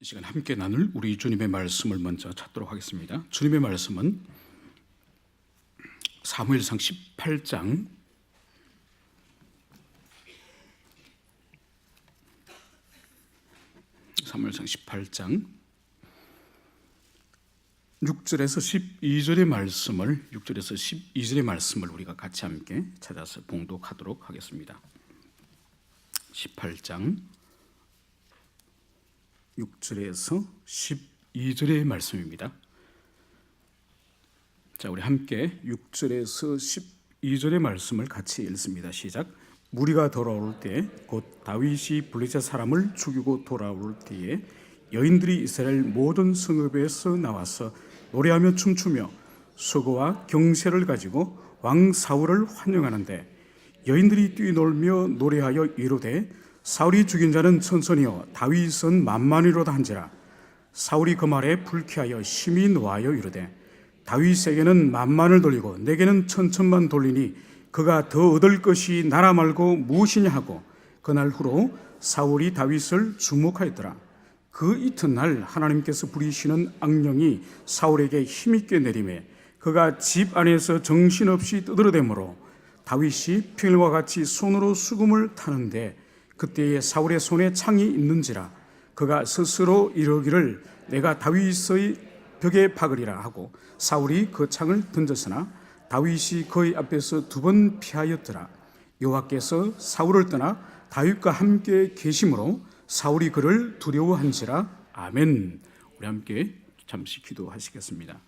이 시간 함께 나눌 우리 주님의 말씀을 먼저 찾도록 하겠습니다. 주님의 말씀은 사무엘상 18장 6절에서 12절의 말씀을 우리가 같이 함께 찾아서 봉독하도록 하겠습니다. 18장 6절에서 12절의 말씀입니다. 자, 우리 함께 6절에서 12절의 말씀을 같이 읽습니다. 시작. 무리가 돌아올 때 곧 다윗이 블레셋 사람을 죽이고 돌아올 때에 여인들이 이스라엘 모든 성읍에서 나와서 노래하며 춤추며 수고와 경세를 가지고 왕 사울을 환영하는데 여인들이 뛰놀며 노래하여 이르되 사울이 죽인 자는 천천히요 다윗은 만만이로다 한지라. 사울이 그 말에 불쾌하여 심히 노하여 이르되 다윗에게는 만만을 돌리고 내게는 천천만 돌리니 그가 더 얻을 것이 나라 말고 무엇이냐 하고 그날 후로 사울이 다윗을 주목하였더라. 그 이튿날 하나님께서 부리시는 악령이 사울에게 힘있게 내림에 그가 집 안에서 정신없이 떠들어대므로 다윗이 평일과 같이 손으로 수금을 타는데 그때에 사울의 손에 창이 있는지라. 그가 스스로 이르기를 내가 다윗의 벽에 박으리라 하고 사울이 그 창을 던졌으나 다윗이 그의 앞에서 2번 피하였더라. 여호와께서 사울을 떠나 다윗과 함께 계심으로 사울이 그를 두려워한지라. 아멘. 우리 함께 잠시 기도하시겠습니다.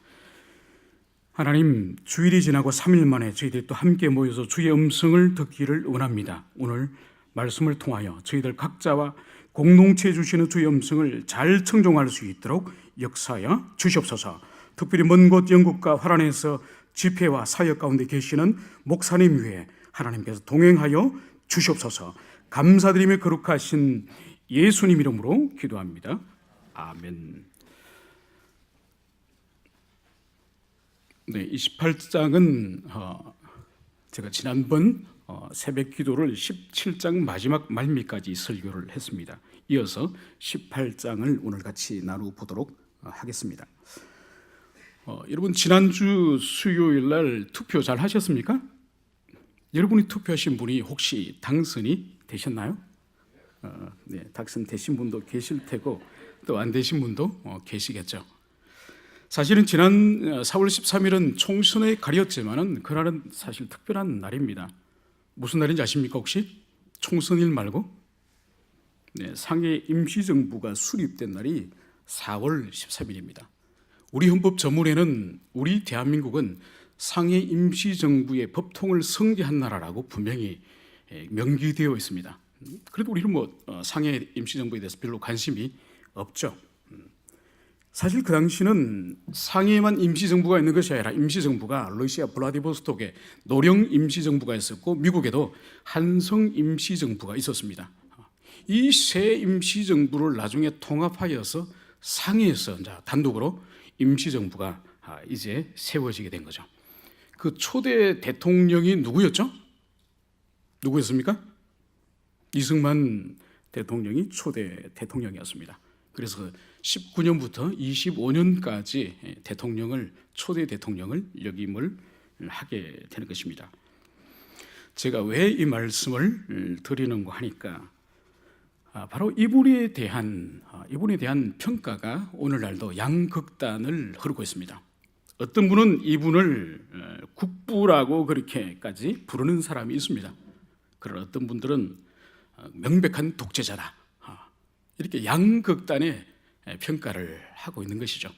하나님, 주일이 지나고 3일 만에 저희들이 또 함께 모여서 주의 음성을 듣기를 원합니다. 오늘 말씀을 통하여 저희들 각자와 공동체 주시는 주의 음성을 잘 청종할 수 있도록 역사하여 주시옵소서. 특별히 먼 곳 영국과 화란에서 집회와 사역 가운데 계시는 목사님 위에 하나님께서 동행하여 주시옵소서. 감사드리며 거룩하신 예수님 이름으로 기도합니다. 아멘. 네, 28장은 제가 지난번 새벽 기도를 17장 마지막 말미까지 설교를 했습니다. 이어서 18장을 오늘 같이 나눠보도록 하겠습니다. 여러분, 지난주 수요일 날 투표 잘 하셨습니까? 여러분이 투표하신 분이 혹시 당선이 되셨나요? 네, 당선되신 분도 계실 테고 또 안 되신 분도 계시겠죠. 사실은 지난 4월 13일은 총선에 가렸지만은 그날은 사실 특별한 날입니다. 무슨 날인지 아십니까 혹시? 총선일 말고? 네, 상해 임시정부가 수립된 날이 4월 13일입니다. 우리 헌법 전문에는 우리 대한민국은 상해 임시정부의 법통을 성기한 나라라고 분명히 명기되어 있습니다. 그래도 우리는 상해 임시정부에 대해서 별로 관심이 없죠. 사실 그 당시는 상해에만 임시정부가 있는 것이 아니라 임시정부가 러시아 블라디보스톡에 노령 임시정부가 있었고 미국에도 한성 임시정부가 있었습니다. 이 세 임시정부를 나중에 통합하여서 상해에서 단독으로 임시정부가 이제 세워지게 된 거죠. 그 초대 대통령이 누구였죠? 누구였습니까? 이승만 대통령이 초대 대통령이었습니다. 그래서 19년부터 25년까지 초대 대통령을 역임을 하게 되는 것입니다. 제가 왜 이 말씀을 드리는가 하니까 바로 이분에 대한 평가가 오늘날도 양극단을 흐르고 있습니다. 어떤 분은 이분을 국부라고 그렇게까지 부르는 사람이 있습니다. 그런 어떤 분들은 명백한 독재자다, 이렇게 양극단의 평가를 하고 있는 것이죠.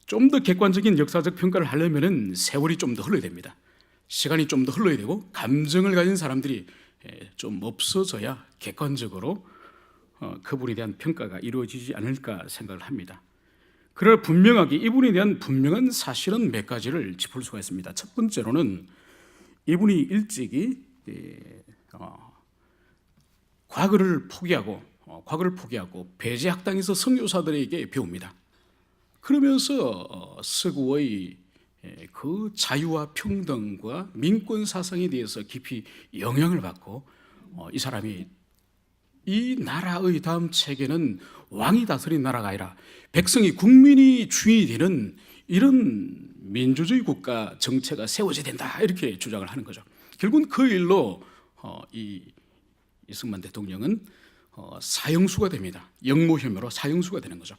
좀 더 객관적인 역사적 평가를 하려면 세월이 좀 더 흘러야 됩니다. 시간이 좀 더 흘러야 되고 감정을 가진 사람들이 좀 없어져야 객관적으로 그분에 대한 평가가 이루어지지 않을까 생각을 합니다. 그러나 분명하게 이분에 대한 분명한 사실은 몇 가지를 짚을 수가 있습니다. 첫 번째로는 이분이 일찍이 과거를 포기하고 배제학당에서 선교사들에게 배웁니다. 그러면서 서구의 그 자유와 평등과 민권 사상에 대해서 깊이 영향을 받고 이 사람이 이 나라의 다음 체계는 왕이 다스린 나라가 아니라 백성이 국민이 주인이 되는 이런 민주주의 국가 정체가 세워져야 된다, 이렇게 주장을 하는 거죠. 결국은 그 일로 이승만 대통령은 사형수가 됩니다. 역모 혐의로 사형수가 되는 거죠.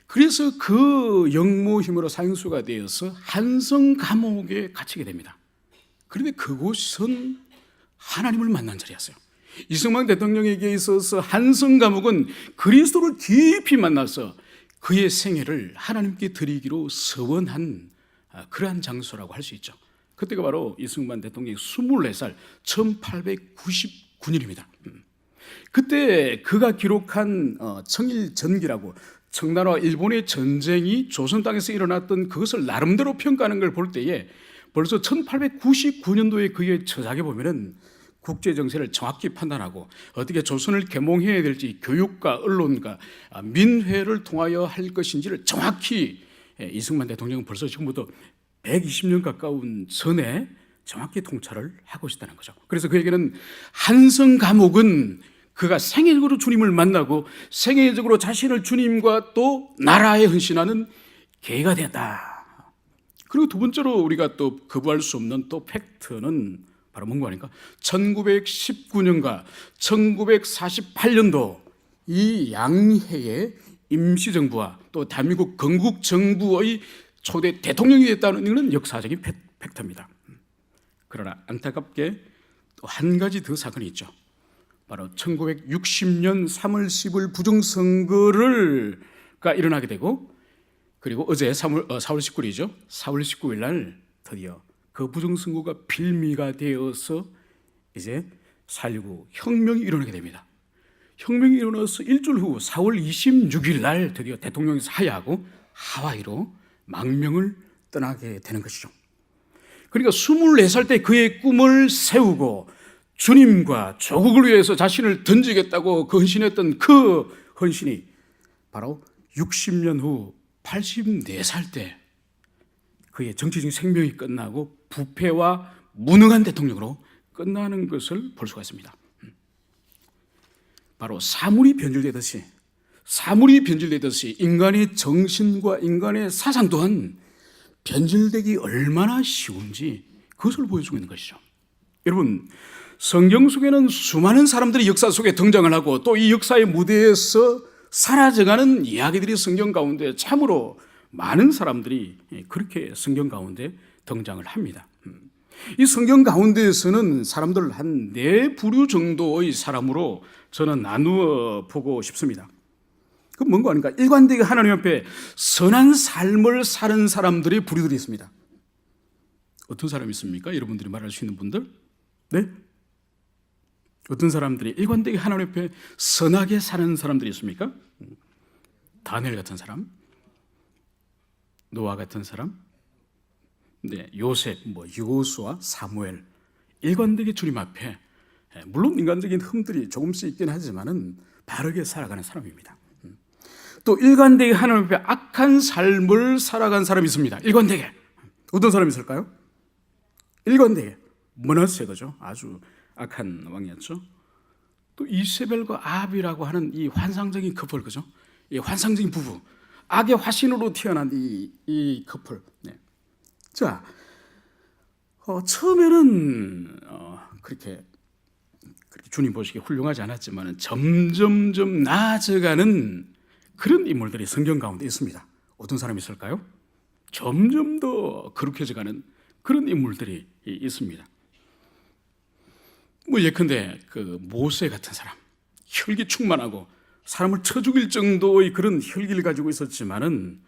그래서 그 역모 혐의로 사형수가 되어서 한성 감옥에 갇히게 됩니다. 그런데 그곳은 하나님을 만난 자리였어요. 이승만 대통령에게 있어서 한성 감옥은 그리스도를 깊이 만나서 그의 생애를 하나님께 드리기로 서원한 그러한 장소라고 할 수 있죠. 그때가 바로 이승만 대통령이 24살 1899년입니다. 그때 그가 기록한 청일전기라고, 청나라와 일본의 전쟁이 조선 땅에서 일어났던 그것을 나름대로 평가하는 걸 볼 때에 벌써 1899년도에 그의 저작에 보면은 국제 정세를 정확히 판단하고 어떻게 조선을 계몽해야 될지 교육과 언론과 민회를 통하여 할 것인지를 정확히 이승만 대통령은 벌써 지금부터 120년 가까운 전에 정확히 통찰을 하고 있다는 거죠. 그래서 그에게는 한성 감옥은 그가 생애적으로 주님을 만나고 생애적으로 자신을 주님과 또 나라에 헌신하는 계기가 되었다. 그리고 두 번째로 우리가 또 거부할 수 없는 또 팩트는 바로 뭔가 하니까 1919년과 1948년도 이 양해의 임시정부와 또 대한민국 건국정부의 초대 대통령이 됐다는 것은 역사적인 팩트입니다. 그러나 안타깝게 또 한 가지 더 사건이 있죠. 바로 1960년 3월 10일 부정선거가 일어나게 되고, 그리고 어제 4월 19일이죠. 4월 19일 날 드디어 그 부정선거가 빌미가 되어서 이제 4.19 혁명이 일어나게 됩니다. 혁명이 일어나서 일주일 후 4월 26일 날 드디어 대통령이 사야하고 하와이로 망명을 떠나게 되는 것이죠. 그러니까 24살 때 그의 꿈을 세우고 주님과 조국을 위해서 자신을 던지겠다고 헌신했던 그 헌신이 바로 60년 후 84살 때 그의 정치적인 생명이 끝나고 부패와 무능한 대통령으로 끝나는 것을 볼 수가 있습니다. 바로 사물이 변질되듯이 인간의 정신과 인간의 사상 또한 변질되기 얼마나 쉬운지 그것을 보여주고 있는 것이죠. 여러분, 성경 속에는 수많은 사람들이 역사 속에 등장을 하고 또 이 역사의 무대에서 사라져가는 이야기들이 성경 가운데 참으로 많은 사람들이 그렇게 성경 가운데 등장을 합니다. 이 성경 가운데에서는 사람들 한 4부류 정도의 사람으로 저는 나누어 보고 싶습니다. 그 뭔가 아닌가? 일관되게 하나님 앞에 선한 삶을 사는 사람들의 부류들이 있습니다. 어떤 사람이 있습니까? 여러분들이 말할 수 있는 분들? 네? 어떤 사람들이 일관되게 하나님 앞에 선하게 사는 사람들이 있습니까? 다니엘 같은 사람? 노아 같은 사람? 네, 요셉, 여호수아, 사무엘, 일관되게 주님 앞에, 물론 인간적인 흠들이 조금씩 있긴 하지만은 바르게 살아가는 사람입니다. 또 일관되게 하나님 앞에 악한 삶을 살아간 사람이 있습니다. 일관되게. 어떤 사람이 있을까요? 일관되게 므낫세가죠. 아주 악한 왕이었죠. 또 이세벨과 아합이라고 하는 이 환상적인 커플, 그죠? 이 환상적인 부부, 악의 화신으로 태어난 이 커플. 네. 자, 처음에는 그렇게 주님 보시기에 훌륭하지 않았지만 점점점 나아져가는 그런 인물들이 성경 가운데 있습니다. 어떤 사람이 있을까요? 점점 더 거룩해져가는 그런 인물들이 있습니다. 예컨대 그 모세 같은 사람, 혈기 충만하고 사람을 쳐 죽일 정도의 그런 혈기를 가지고 있었지만은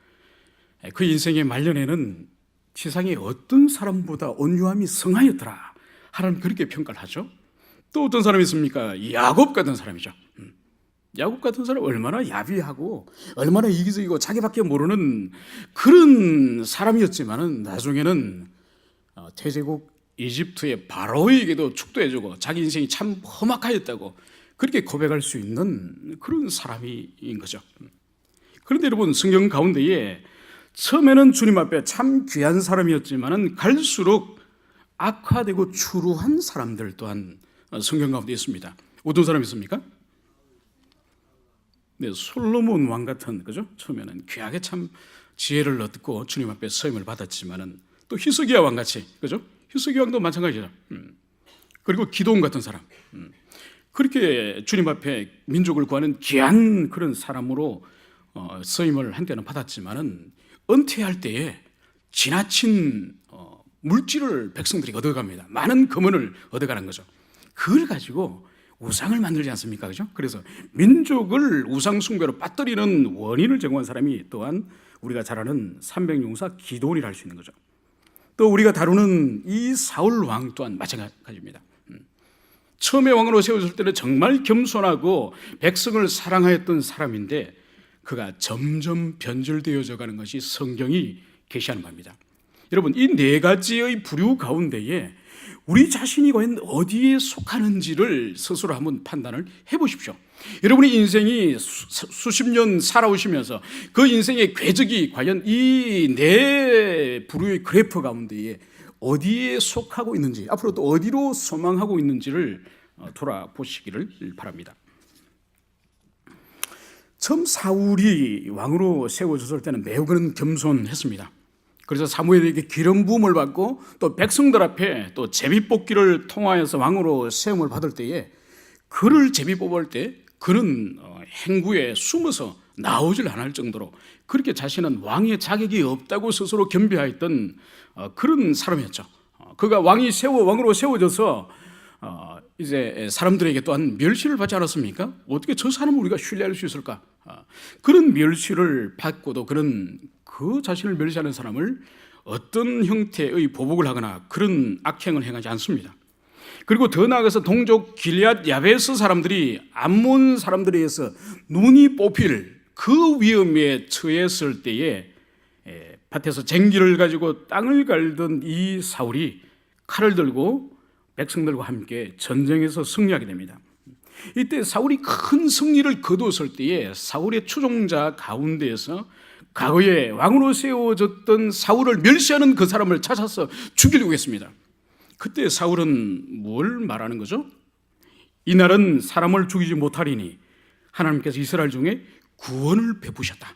그 인생의 말년에는 세상에 어떤 사람보다 온유함이 성하였더라, 하나님 그렇게 평가를 하죠. 또 어떤 사람이 있습니까? 야곱 같은 사람이죠. 야곱 같은 사람 얼마나 야비하고 얼마나 이기적이고 자기밖에 모르는 그런 사람이었지만은 나중에는 태제국 이집트의 바로에게도 축도해주고 자기 인생이 참 험악하였다고 그렇게 고백할 수 있는 그런 사람인 거죠. 그런데 여러분, 성경 가운데에 처음에는 주님 앞에 참 귀한 사람이었지만은 갈수록 악화되고 추루한 사람들 또한 성경 가운데 있습니다. 어떤 사람이 있습니까? 네, 솔로몬 왕 같은, 그죠? 처음에는 귀하게 참 지혜를 얻고 주님 앞에 서임을 받았지만은 또 히스기야 왕 같이, 그죠? 히스기야 왕도 마찬가지죠. 그리고 기도원 같은 사람, 그렇게 주님 앞에 민족을 구하는 귀한 그런 사람으로 서임을 한때는 받았지만은 은퇴할 때에 지나친 물질을 백성들이 얻어갑니다. 많은 금원을 얻어가는 거죠. 그걸 가지고 우상을 만들지 않습니까? 그죠? 그래서 민족을 우상 숭배로 빠뜨리는 원인을 제공한 사람이 또한 우리가 잘 아는 삼백용사 기드온이라 할 수 있는 거죠. 또 우리가 다루는 이 사울 왕 또한 마찬가지입니다. 처음에 왕으로 세워졌을 때는 정말 겸손하고 백성을 사랑하였던 사람인데 그가 점점 변절되어져 가는 것이 성경이 계시하는 바입니다. 여러분, 이 네 가지의 부류 가운데에 우리 자신이 과연 어디에 속하는지를 스스로 한번 판단을 해보십시오. 여러분의 인생이 수십 년 살아오시면서 그 인생의 궤적이 과연 이 네 부류의 그래프 가운데에 어디에 속하고 있는지, 앞으로 또 어디로 소망하고 있는지를 돌아보시기를 바랍니다. 처음 사울이 왕으로 세워졌을 때는 매우 그는 겸손했습니다. 그래서 사무엘에게 기름 부음을 받고 또 백성들 앞에 또 제비뽑기를 통하여서 왕으로 세움을 받을 때에 그를 제비 뽑을 때 그는 행구에 숨어서 나오질 않을 정도로 그렇게 자신은 왕의 자격이 없다고 스스로 겸비하였던 그런 사람이었죠. 그가 왕으로 세워져서 이제 사람들에게 또한 멸시를 받지 않았습니까? 어떻게 저 사람을 우리가 신뢰할 수 있을까? 그런 멸시를 받고도 그는 그 자신을 멸시하는 사람을 어떤 형태의 보복을 하거나 그런 악행을 행하지 않습니다. 그리고 더 나아가서 동족 길앗 야베스 사람들이 암몬 사람들에 의해서 눈이 뽑힐 그 위험에 처했을 때에 밭에서 쟁기를 가지고 땅을 갈던 이 사울이 칼을 들고 백성들과 함께 전쟁에서 승리하게 됩니다. 이때 사울이 큰 승리를 거두었을 때에 사울의 추종자 가운데에서 과거에 왕으로 세워졌던 사울을 멸시하는 그 사람을 찾아서 죽이려고 했습니다. 그때 사울은 뭘 말하는 거죠? 이날은 사람을 죽이지 못하리니 하나님께서 이스라엘 중에 구원을 베푸셨다.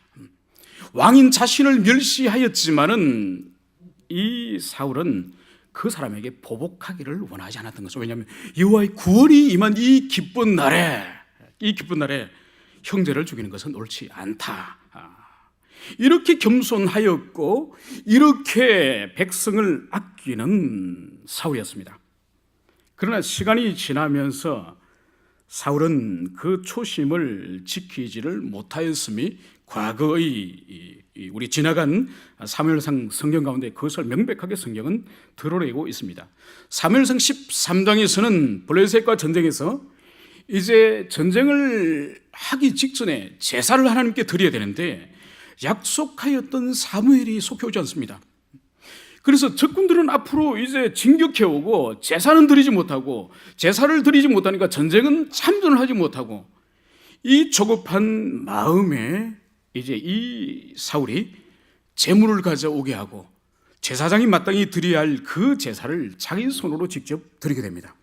왕인 자신을 멸시하였지만은 이 사울은 그 사람에게 보복하기를 원하지 않았던 거죠. 왜냐하면 여호와의 구원이 임한 이 기쁜 날에 형제를 죽이는 것은 옳지 않다. 이렇게 겸손하였고 이렇게 백성을 아끼는 사울이었습니다. 그러나 시간이 지나면서 사울은 그 초심을 지키지를 못하였음이 과거의 우리 지나간 사무엘상 성경 가운데 그것을 명백하게 성경은 드러내고 있습니다. 사무엘상 13장에서는 블레셋과 전쟁에서 이제 전쟁을 하기 직전에 제사를 하나님께 드려야 되는데 약속하였던 사무엘이 속해 오지 않습니다. 그래서 적군들은 앞으로 이제 진격해오고 제사는 드리지 못하고 제사를 드리지 못하니까 전쟁은 참전을 하지 못하고 이 조급한 마음에 이제 이 사울이 제물을 가져오게 하고 제사장이 마땅히 드려야 할 그 제사를 자기 손으로 직접 드리게 됩니다.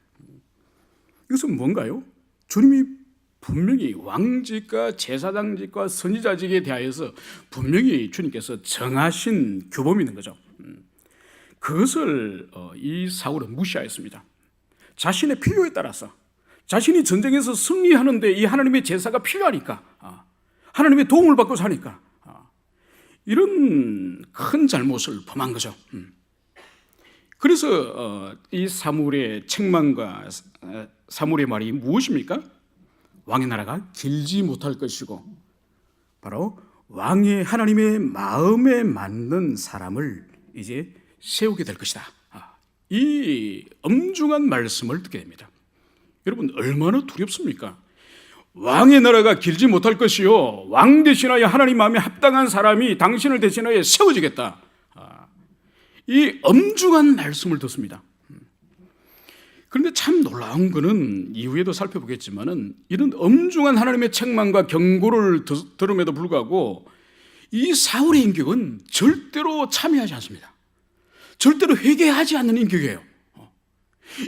이것은 뭔가요? 주님이 분명히 왕직과 제사장직과 선지자직에 대하여서 분명히 주님께서 정하신 규범이 있는 거죠. 그것을 이 사울은 무시하였습니다. 자신의 필요에 따라서 자신이 전쟁에서 승리하는데 이 하나님의 제사가 필요하니까 하나님의 도움을 받고 사니까 이런 큰 잘못을 범한 거죠. 그래서 이 사무엘의 책망과 사무엘의 말이 무엇입니까? 왕의 나라가 길지 못할 것이고 바로 왕의 하나님의 마음에 맞는 사람을 이제 세우게 될 것이다. 이 엄중한 말씀을 듣게 됩니다. 여러분 얼마나 두렵습니까? 왕의 나라가 길지 못할 것이요 왕 대신하여 하나님 마음에 합당한 사람이 당신을 대신하여 세워지겠다. 이 엄중한 말씀을 듣습니다. 그런데 참 놀라운 것은 이후에도 살펴보겠지만은 이런 엄중한 하나님의 책망과 경고를 들음에도 불구하고 이 사울의 인격은 절대로 참여하지 않습니다. 절대로 회개하지 않는 인격이에요.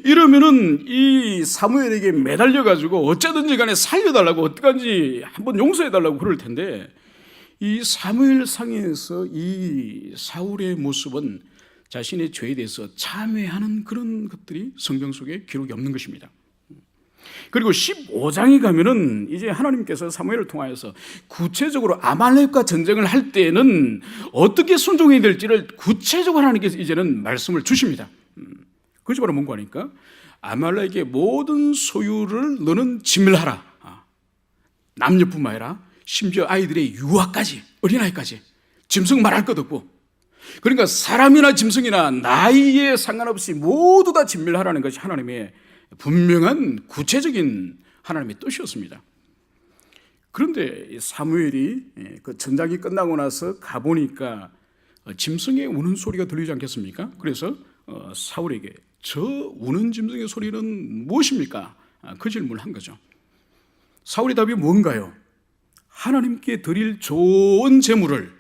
이러면은 이 사무엘에게 매달려 가지고 어쩌든지 간에 살려달라고, 어떡한지 한번 용서해달라고 그럴 텐데, 이 사무엘상에서 이 사울의 모습은 자신의 죄에 대해서 참회하는 그런 것들이 성경 속에 기록이 없는 것입니다. 그리고 15장에 가면은 이제 하나님께서 사무엘을 통하여서 구체적으로 아말렉과 전쟁을 할 때에는 어떻게 순종해야 될지를 구체적으로 하나님께서 이제는 말씀을 주십니다. 그것이 바로 뭔가 하니까, 아말렉의 모든 소유를 너는 진멸하라. 남녀뿐만 아니라 심지어 아이들의 유아까지, 어린아이까지 짐승 말할 것 없고, 그러니까 사람이나 짐승이나 나이에 상관없이 모두 다 진멸하라는 것이 하나님의 분명한 구체적인 하나님의 뜻이었습니다. 그런데 사무엘이 그 전장이 끝나고 나서 가보니까 짐승의 우는 소리가 들리지 않겠습니까? 그래서 사울에게 저 우는 짐승의 소리는 무엇입니까? 그 질문을 한 거죠. 사울의 답이 뭔가요? 하나님께 드릴 좋은 제물을,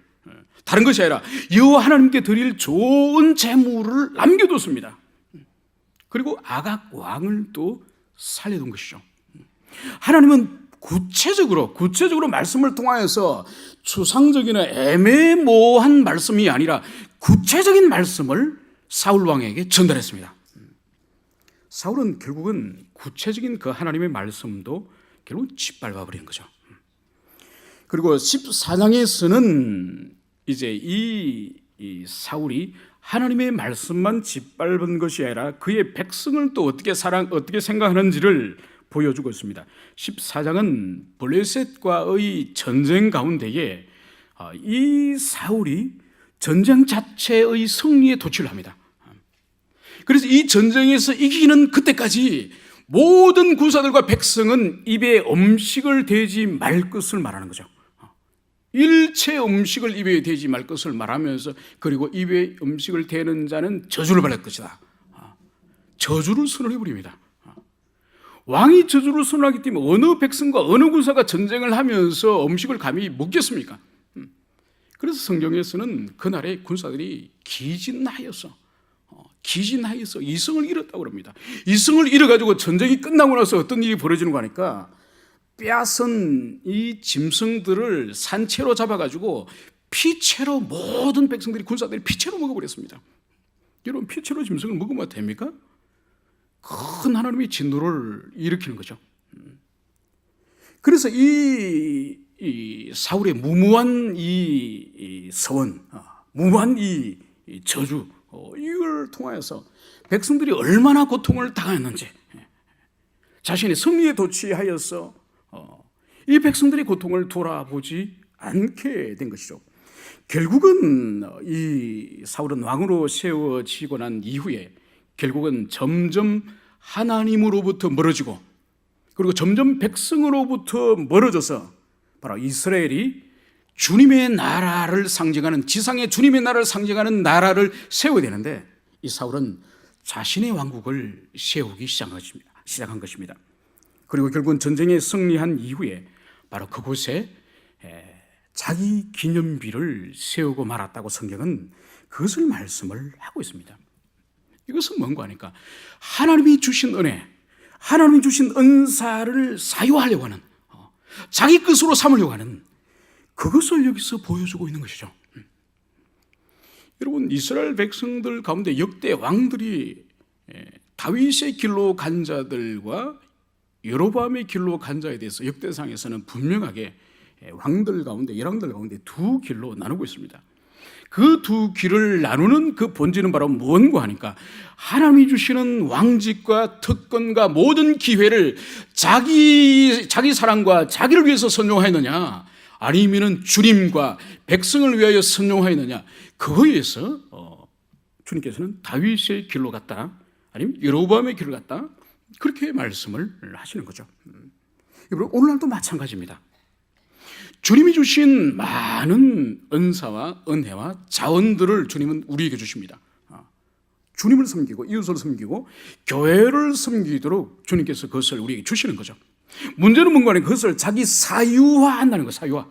다른 것이 아니라 여호와 하나님께 드릴 좋은 제물을 남겨뒀습니다. 그리고 아각 왕을 또 살려둔 것이죠. 하나님은 구체적으로 말씀을 통하여서 추상적이나 애매모호한 말씀이 아니라 구체적인 말씀을 사울 왕에게 전달했습니다. 사울은 결국은 구체적인 그 하나님의 말씀도 결국 짓밟아 버리는 거죠. 그리고 14장에서는 이제 이 사울이 하나님의 말씀만 짓밟은 것이 아니라 그의 백성을 또 어떻게 생각하는지를 보여주고 있습니다. 14장은 블레셋과의 전쟁 가운데에 이 사울이 전쟁 자체의 승리에 도취를 합니다. 그래서 이 전쟁에서 이기는 그때까지 모든 군사들과 백성은 입에 음식을 대지 말 것을 말하는 거죠. 일체 음식을 입에 대지 말 것을 말하면서, 그리고 입에 음식을 대는 자는 저주를 받을 것이다. 저주를 선언해 버립니다. 왕이 저주를 선언하기 때문에 어느 백성과 어느 군사가 전쟁을 하면서 음식을 감히 먹겠습니까? 그래서 성경에서는 그날의 군사들이 기진하여서 이성을 잃었다고 그럽니다. 이성을 잃어가지고 전쟁이 끝나고 나서 어떤 일이 벌어지는 거 하니까, 빼앗은 이 짐승들을 산채로 잡아가지고 피채로 모든 백성들이, 군사들이 피채로 먹어버렸습니다. 여러분, 피채로 짐승을 먹으면 됩니까? 큰 하나님의 진노를 일으키는 거죠. 그래서 이 사울의 무모한 이 서원, 무모한 이 저주, 이걸 통하여서 백성들이 얼마나 고통을 당했는지, 자신이 승리에 도취하여서 이 백성들의 고통을 돌아보지 않게 된 것이죠. 결국은 이 사울은 왕으로 세워지고 난 이후에 결국은 점점 하나님으로부터 멀어지고, 그리고 점점 백성으로부터 멀어져서 바로 이스라엘이 주님의 나라를 상징하는, 지상의 주님의 나라를 상징하는 나라를 세워야 되는데, 이 사울은 자신의 왕국을 세우기 시작한 것입니다. 그리고 결국은 전쟁에 승리한 이후에 바로 그곳에 자기 기념비를 세우고 말았다고 성경은 그것을 말씀을 하고 있습니다. 이것은 뭔가 하니까, 하나님이 주신 은혜, 하나님이 주신 은사를 사유하려고 하는, 자기 것으로 삼으려고 하는 그것을 여기서 보여주고 있는 것이죠. 여러분, 이스라엘 백성들 가운데 역대 왕들이 다윗의 길로 간 자들과 여로보암의 길로 간 자에 대해서 역대상에서는 분명하게 왕들 가운데, 열왕들 가운데 두 길로 나누고 있습니다. 그 두 길을 나누는 그 본질은 바로 뭔가 하니까, 하나님이 주시는 왕직과 특권과 모든 기회를 자기 사랑과 자기를 위해서 선용하였느냐, 아니면은 주님과 백성을 위하여 선용하였느냐, 그거에 의해서 주님께서는 다윗의 길로 갔다, 아니면 여로보암의 길로 갔다, 그렇게 말씀을 하시는 거죠. 오늘날도 마찬가지입니다. 주님이 주신 많은 은사와 은혜와 자원들을 주님은 우리에게 주십니다. 주님을 섬기고 이웃을 섬기고 교회를 섬기도록 주님께서 그것을 우리에게 주시는 거죠. 문제는 뭔가 하면 그것을 자기 사유화한다는 거예요. 사유화.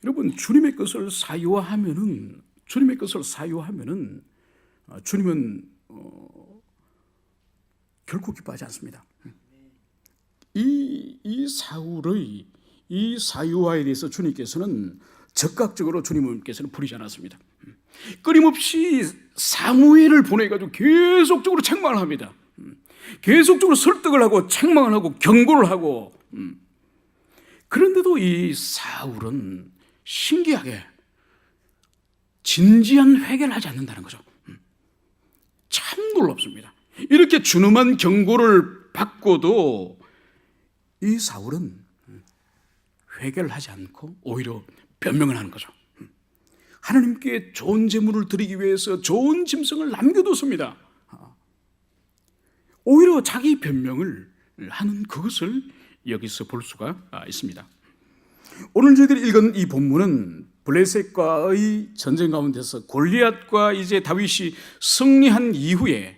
여러분, 주님의 것을 사유화하면은 주님은 결코 기뻐하지 않습니다. 이 사울의 이 사유화에 대해서 주님께서는 적극적으로 주님께서는 부리지 않았습니다. 끊임없이 사무엘을 보내가지고 계속적으로 책망을 합니다. 계속적으로 설득을 하고 책망을 하고 경고를 하고, 그런데도 이 사울은 신기하게 진지한 회개를 하지 않는다는 거죠. 참 놀랍습니다. 이렇게 준엄한 경고를 받고도 이 사울은 회개를 하지 않고 오히려 변명을 하는 거죠. 하나님께 좋은 제물을 드리기 위해서 좋은 짐승을 남겨뒀습니다. 오히려 자기 변명을 하는 그것을 여기서 볼 수가 있습니다. 오늘 저희들이 읽은 이 본문은 블레셋과의 전쟁 가운데서 골리앗과 이제 다윗이 승리한 이후에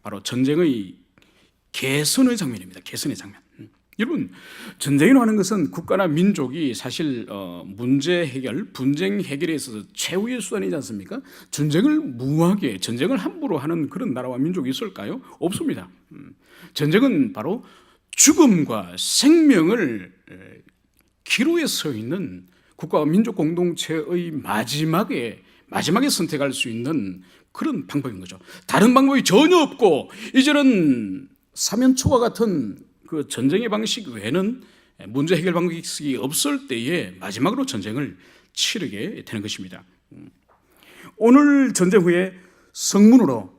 바로 전쟁의 개선의 장면입니다. 개선의 장면. 여러분, 전쟁이라고 하는 것은 국가나 민족이 사실 문제 해결, 분쟁 해결에 있어서 최후의 수단이지 않습니까? 전쟁을 함부로 하는 그런 나라와 민족이 있을까요? 없습니다. 전쟁은 바로 죽음과 생명을 기로에 서 있는 국가와 민족 공동체의 마지막에 선택할 수 있는 그런 방법인 거죠. 다른 방법이 전혀 없고, 이제는 사면초와 같은 그 전쟁의 방식 외에는 문제 해결 방식이 없을 때에 마지막으로 전쟁을 치르게 되는 것입니다. 오늘 전쟁 후에 성문으로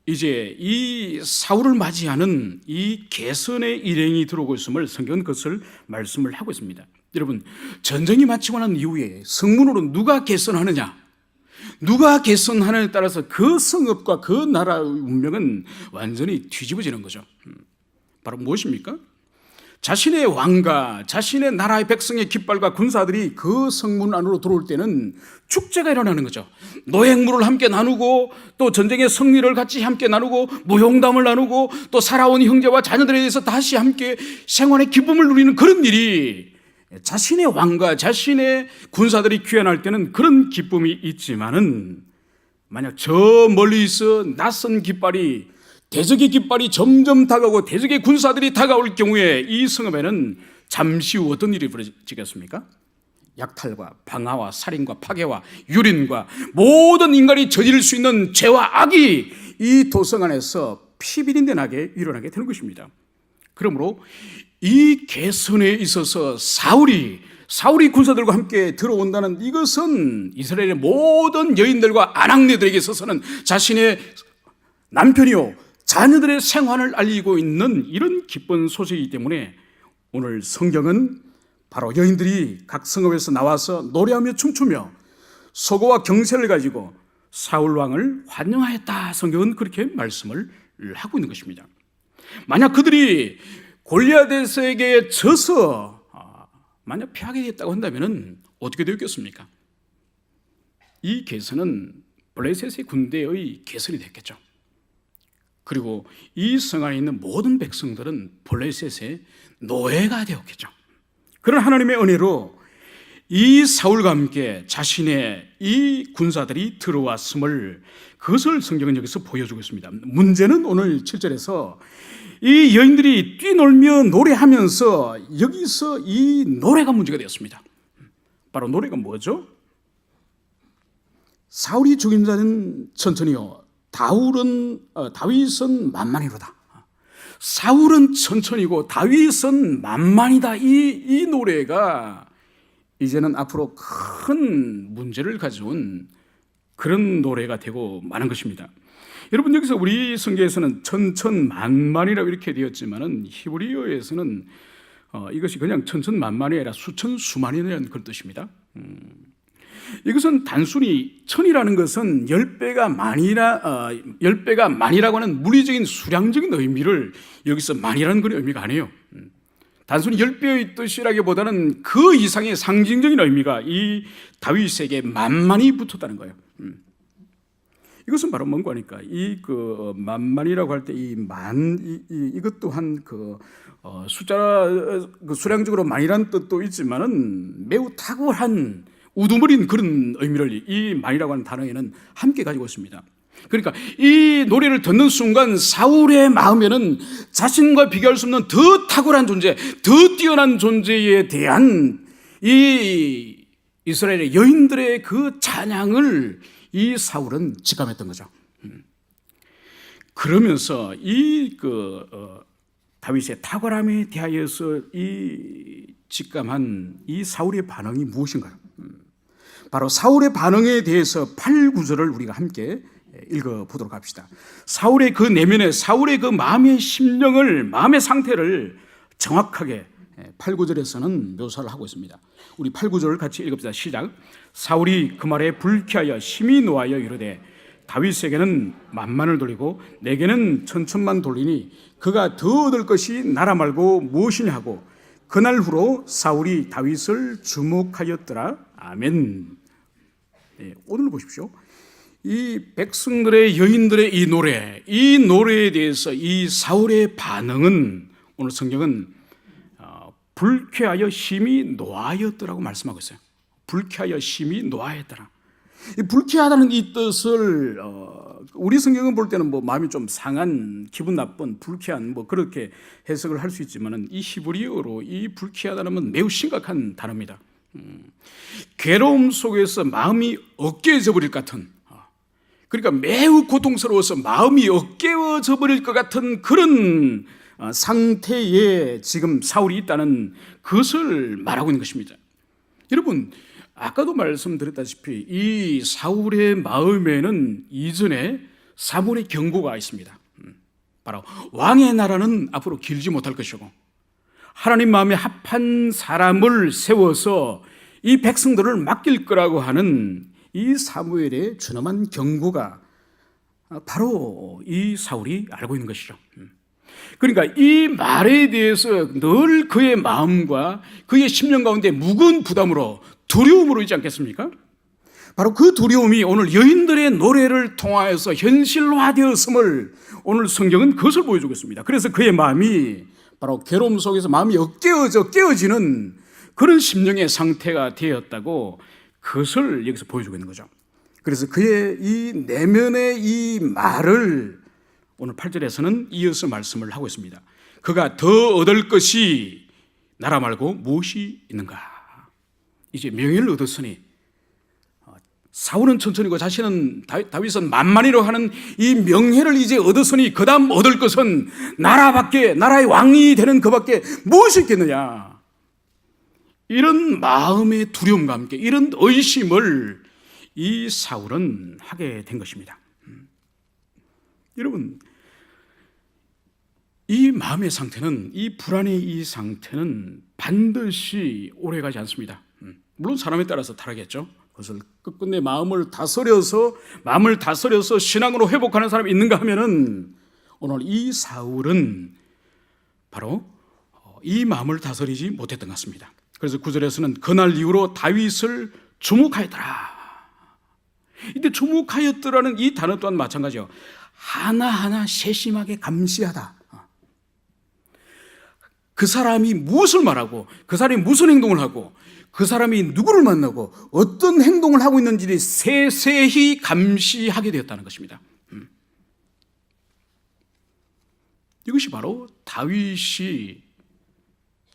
이제 이 사울을 맞이하는 이 개선의 일행이 들어오고 있음을 성경은 그것을 말씀을 하고 있습니다. 여러분, 전쟁이 마치고 난 이후에 성문으로 누가 개선하느냐, 누가 개선하느냐에 따라서 그 성읍과 그 나라의 운명은 완전히 뒤집어지는 거죠. 바로 무엇입니까? 자신의 왕과 자신의 나라의 백성의 깃발과 군사들이 그 성문 안으로 들어올 때는 축제가 일어나는 거죠. 노획물을 함께 나누고, 또 전쟁의 승리를 같이 함께 나누고, 무용담을 나누고, 또 살아온 형제와 자녀들에 대해서 다시 함께 생활의 기쁨을 누리는 그런 일이, 자신의 왕과 자신의 군사들이 귀환할 때는 그런 기쁨이 있지만은, 만약 저 멀리서 낯선 깃발이, 대적의 깃발이 점점 다가오고 대적의 군사들이 다가올 경우에 이 성읍에는 잠시 후 어떤 일이 벌어지겠습니까? 약탈과 방화와 살인과 파괴와 유린과 모든 인간이 저지를 수 있는 죄와 악이 이 도성 안에서 피비린내 나게 일어나게 되는 것입니다. 그러므로 이 개선에 있어서 사울이 군사들과 함께 들어온다는 이것은 이스라엘의 모든 여인들과 아낙네들에게 있어서는 자신의 남편이요 자녀들의 생활을 알리고 있는 이런 기쁜 소식이기 때문에 오늘 성경은 바로 여인들이 각 성읍에서 나와서 노래하며 춤추며 소고와 경세를 가지고 사울 왕을 환영하였다. 성경은 그렇게 말씀을 하고 있는 것입니다. 만약 그들이 골리앗에게 져서 만약 패하게 됐다고 한다면 어떻게 되었겠습니까? 이 개선은 블레셋의 군대의 개선이 됐겠죠. 그리고 이 성 안에 있는 모든 백성들은 블레셋의 노예가 되었겠죠. 그런 하나님의 은혜로 이 사울과 함께 자신의 이 군사들이 들어왔음을, 그것을 성경은 여기서 보여주고 있습니다. 문제는 오늘 7절에서 이 여인들이 뛰놀며 노래하면서 여기서 이 노래가 문제가 되었습니다. 바로 노래가 뭐죠? 사울이 죽인 자는 천천히요, 다윗은 만만이로다. 사울은 천천히고 다윗은 만만이다. 이 노래가 이제는 앞으로 큰 문제를 가져온 그런 노래가 되고 마는 것입니다. 여러분, 여기서 우리 성경에서는 천천만만이라고 이렇게 되었지만은 히브리어에서는 이것이 그냥 천천만만이 아니라 수천수만이라는 그런 뜻입니다. 이것은 단순히 천이라는 것은 10배가 만이라고 하는 물리적인 수량적인 의미를 여기서 만이라는 그런 의미가 아니에요. 단순히 10배의 뜻이라기보다는 그 이상의 상징적인 의미가 이 다윗에게 만만이 붙었다는 거예요. 이것은 바로 뭔가 하니까 이 그 만만이라고 할 때 이것 또한 숫자 수량적으로 만이라는 뜻도 있지만은 매우 탁월한 우두머린 그런 의미를 이 만이라고 하는 단어에는 함께 가지고 있습니다. 그러니까 이 노래를 듣는 순간 사울의 마음에는 자신과 비교할 수 없는 더 탁월한 존재, 더 뛰어난 존재에 대한 이 이스라엘의 여인들의 그 찬양을 이 사울은 직감했던 거죠. 그러면서 다윗의 탁월함에 대하여서 이 직감한 이 사울의 반응이 무엇인가요? 바로 사울의 반응에 대해서 8, 9절을 우리가 함께 읽어보도록 합시다. 사울의 그 내면에, 사울의 그 마음의 심령을, 마음의 상태를 정확하게 8, 9절에서는 묘사를 하고 있습니다. 우리 8, 9절을 같이 읽읍시다. 시작. 사울이 그 말에 불쾌하여 심히 노하여 이르되 다윗에게는 만만을 돌리고 내게는 천천만 돌리니 그가 더 얻을 것이 나라 말고 무엇이냐 하고 그날 후로 사울이 다윗을 주목하였더라. 아멘. 네, 오늘 보십시오. 이 백성들의, 여인들의 이 노래에 대해서 이 사울의 반응은 오늘 성경은 불쾌하여 심히 노하였더라고 말씀하고 있어요. 불쾌하여 심히 노하였더라. 이 불쾌하다는 이 뜻을 우리 성경은 볼 때는 뭐 마음이 좀 상한, 기분 나쁜, 불쾌한 뭐 그렇게 해석을 할 수 있지만은 이 히브리어로 이 불쾌하다는 건 매우 심각한 단어입니다. 괴로움 속에서 마음이 엇깨어져 버릴 것 같은, 그러니까 매우 고통스러워서 마음이 엇깨어져 버릴 것 같은 그런 상태에 지금 사울이 있다는 그것을 말하고 있는 것입니다. 여러분, 아까도 말씀드렸다시피 이 사울의 마음에는 이전에 사물의 경고가 있습니다. 바로 왕의 나라는 앞으로 길지 못할 것이고 하나님 마음에 합한 사람을 세워서 이 백성들을 맡길 거라고 하는 이 사무엘의 준엄한 경고가 바로 이 사울이 알고 있는 것이죠. 그러니까 이 말에 대해서 늘 그의 마음과 그의 심령 가운데 무거운 부담으로, 두려움으로 있지 않겠습니까? 바로 그 두려움이 오늘 여인들의 노래를 통하여서 현실화되었음을 오늘 성경은 그것을 보여주고 있습니다. 그래서 그의 마음이 바로 괴로움 속에서 마음이 깨어지는 그런 심령의 상태가 되었다고 그것을 여기서 보여주고 있는 거죠. 그래서 그의 이 내면의 이 말을 오늘 8절에서는 이어서 말씀을 하고 있습니다. 그가 더 얻을 것이 나라 말고 무엇이 있는가? 이제 명예를 얻었으니, 사울은 천천히고 자신은 다윗은 만만이라고 하는 이 명예를 이제 얻었으니 그 다음 얻을 것은 나라밖에, 나라의 왕이 되는 그밖에 무엇이 있겠느냐? 이런 마음의 두려움과 함께 이런 의심을 이 사울은 하게 된 것입니다. 여러분, 이 마음의 상태는, 이 불안의 이 상태는 반드시 오래가지 않습니다. 물론 사람에 따라서 다르겠죠. 그것을 끝끝내 마음을 다스려서 신앙으로 회복하는 사람이 있는가 하면은 오늘 이 사울은 바로 이 마음을 다스리지 못했던 것 같습니다. 그래서 9절에서는 그날 이후로 다윗을 주목하였더라. 이때 주목하였더라는 이 단어 또한 마찬가지예요. 하나하나 세심하게 감시하다. 그 사람이 무엇을 말하고, 그 사람이 무슨 행동을 하고, 그 사람이 누구를 만나고 어떤 행동을 하고 있는지를 세세히 감시하게 되었다는 것입니다. 이것이 바로 다윗이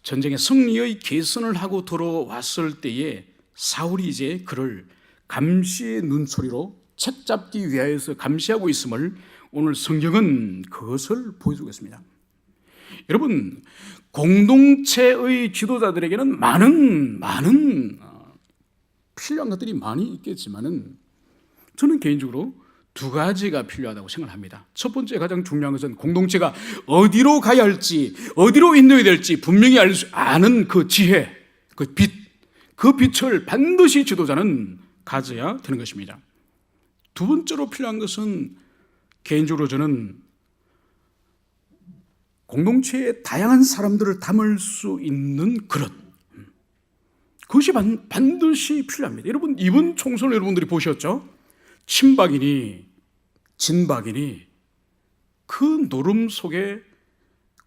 전쟁의 승리의 계선을 하고 돌아왔을 때에 사울이 이제 그를 감시의 눈초리로 책잡기 위하여서 감시하고 있음을 오늘 성경은 그것을 보여주고 있습니다. 여러분, 공동체의 지도자들에게는 많은 필요한 것들이 많이 있겠지만은 저는 개인적으로 두 가지가 필요하다고 생각합니다. 첫 번째 가장 중요한 것은 공동체가 어디로 가야 할지, 어디로 인도해야 될지 분명히 아는 그 지혜, 그 빛을 반드시 지도자는 가져야 되는 것입니다. 두 번째로 필요한 것은 개인적으로 저는 공동체에 다양한 사람들을 담을 수 있는 그릇, 그것이 반드시 필요합니다. 여러분, 이번 총선을 여러분들이 보셨죠? 친박이니 진박이니 그 노름 속에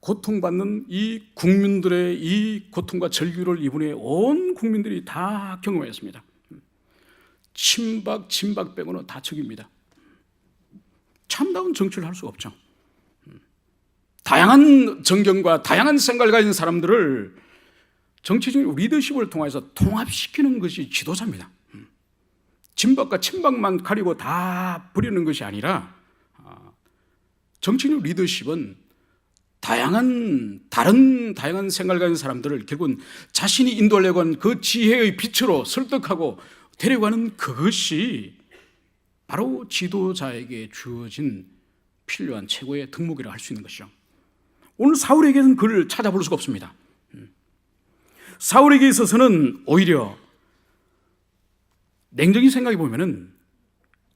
고통받는 이 국민들의 이 고통과 절규를 이번에 온 국민들이 다 경험했습니다. 친박 진박 빼고는 다 적입니다. 참다운 정치를 할 수가 없죠. 다양한 정견과 다양한 생각을 가진 사람들을 정치적인 리더십을 통해서 통합시키는 것이 지도자입니다. 진박과 친박만 가리고 다 버리는 것이 아니라 정치적 리더십은 다양한 생각을 가진 사람들을 결국은 자신이 인도하려고 하는 그 지혜의 빛으로 설득하고 데려가는 그것이 바로 지도자에게 주어진 필요한 최고의 덕목이라 할 수 있는 것이죠. 오늘 사울에게는 그를 찾아볼 수가 없습니다. 사울에게 있어서는 오히려 냉정히 생각해 보면은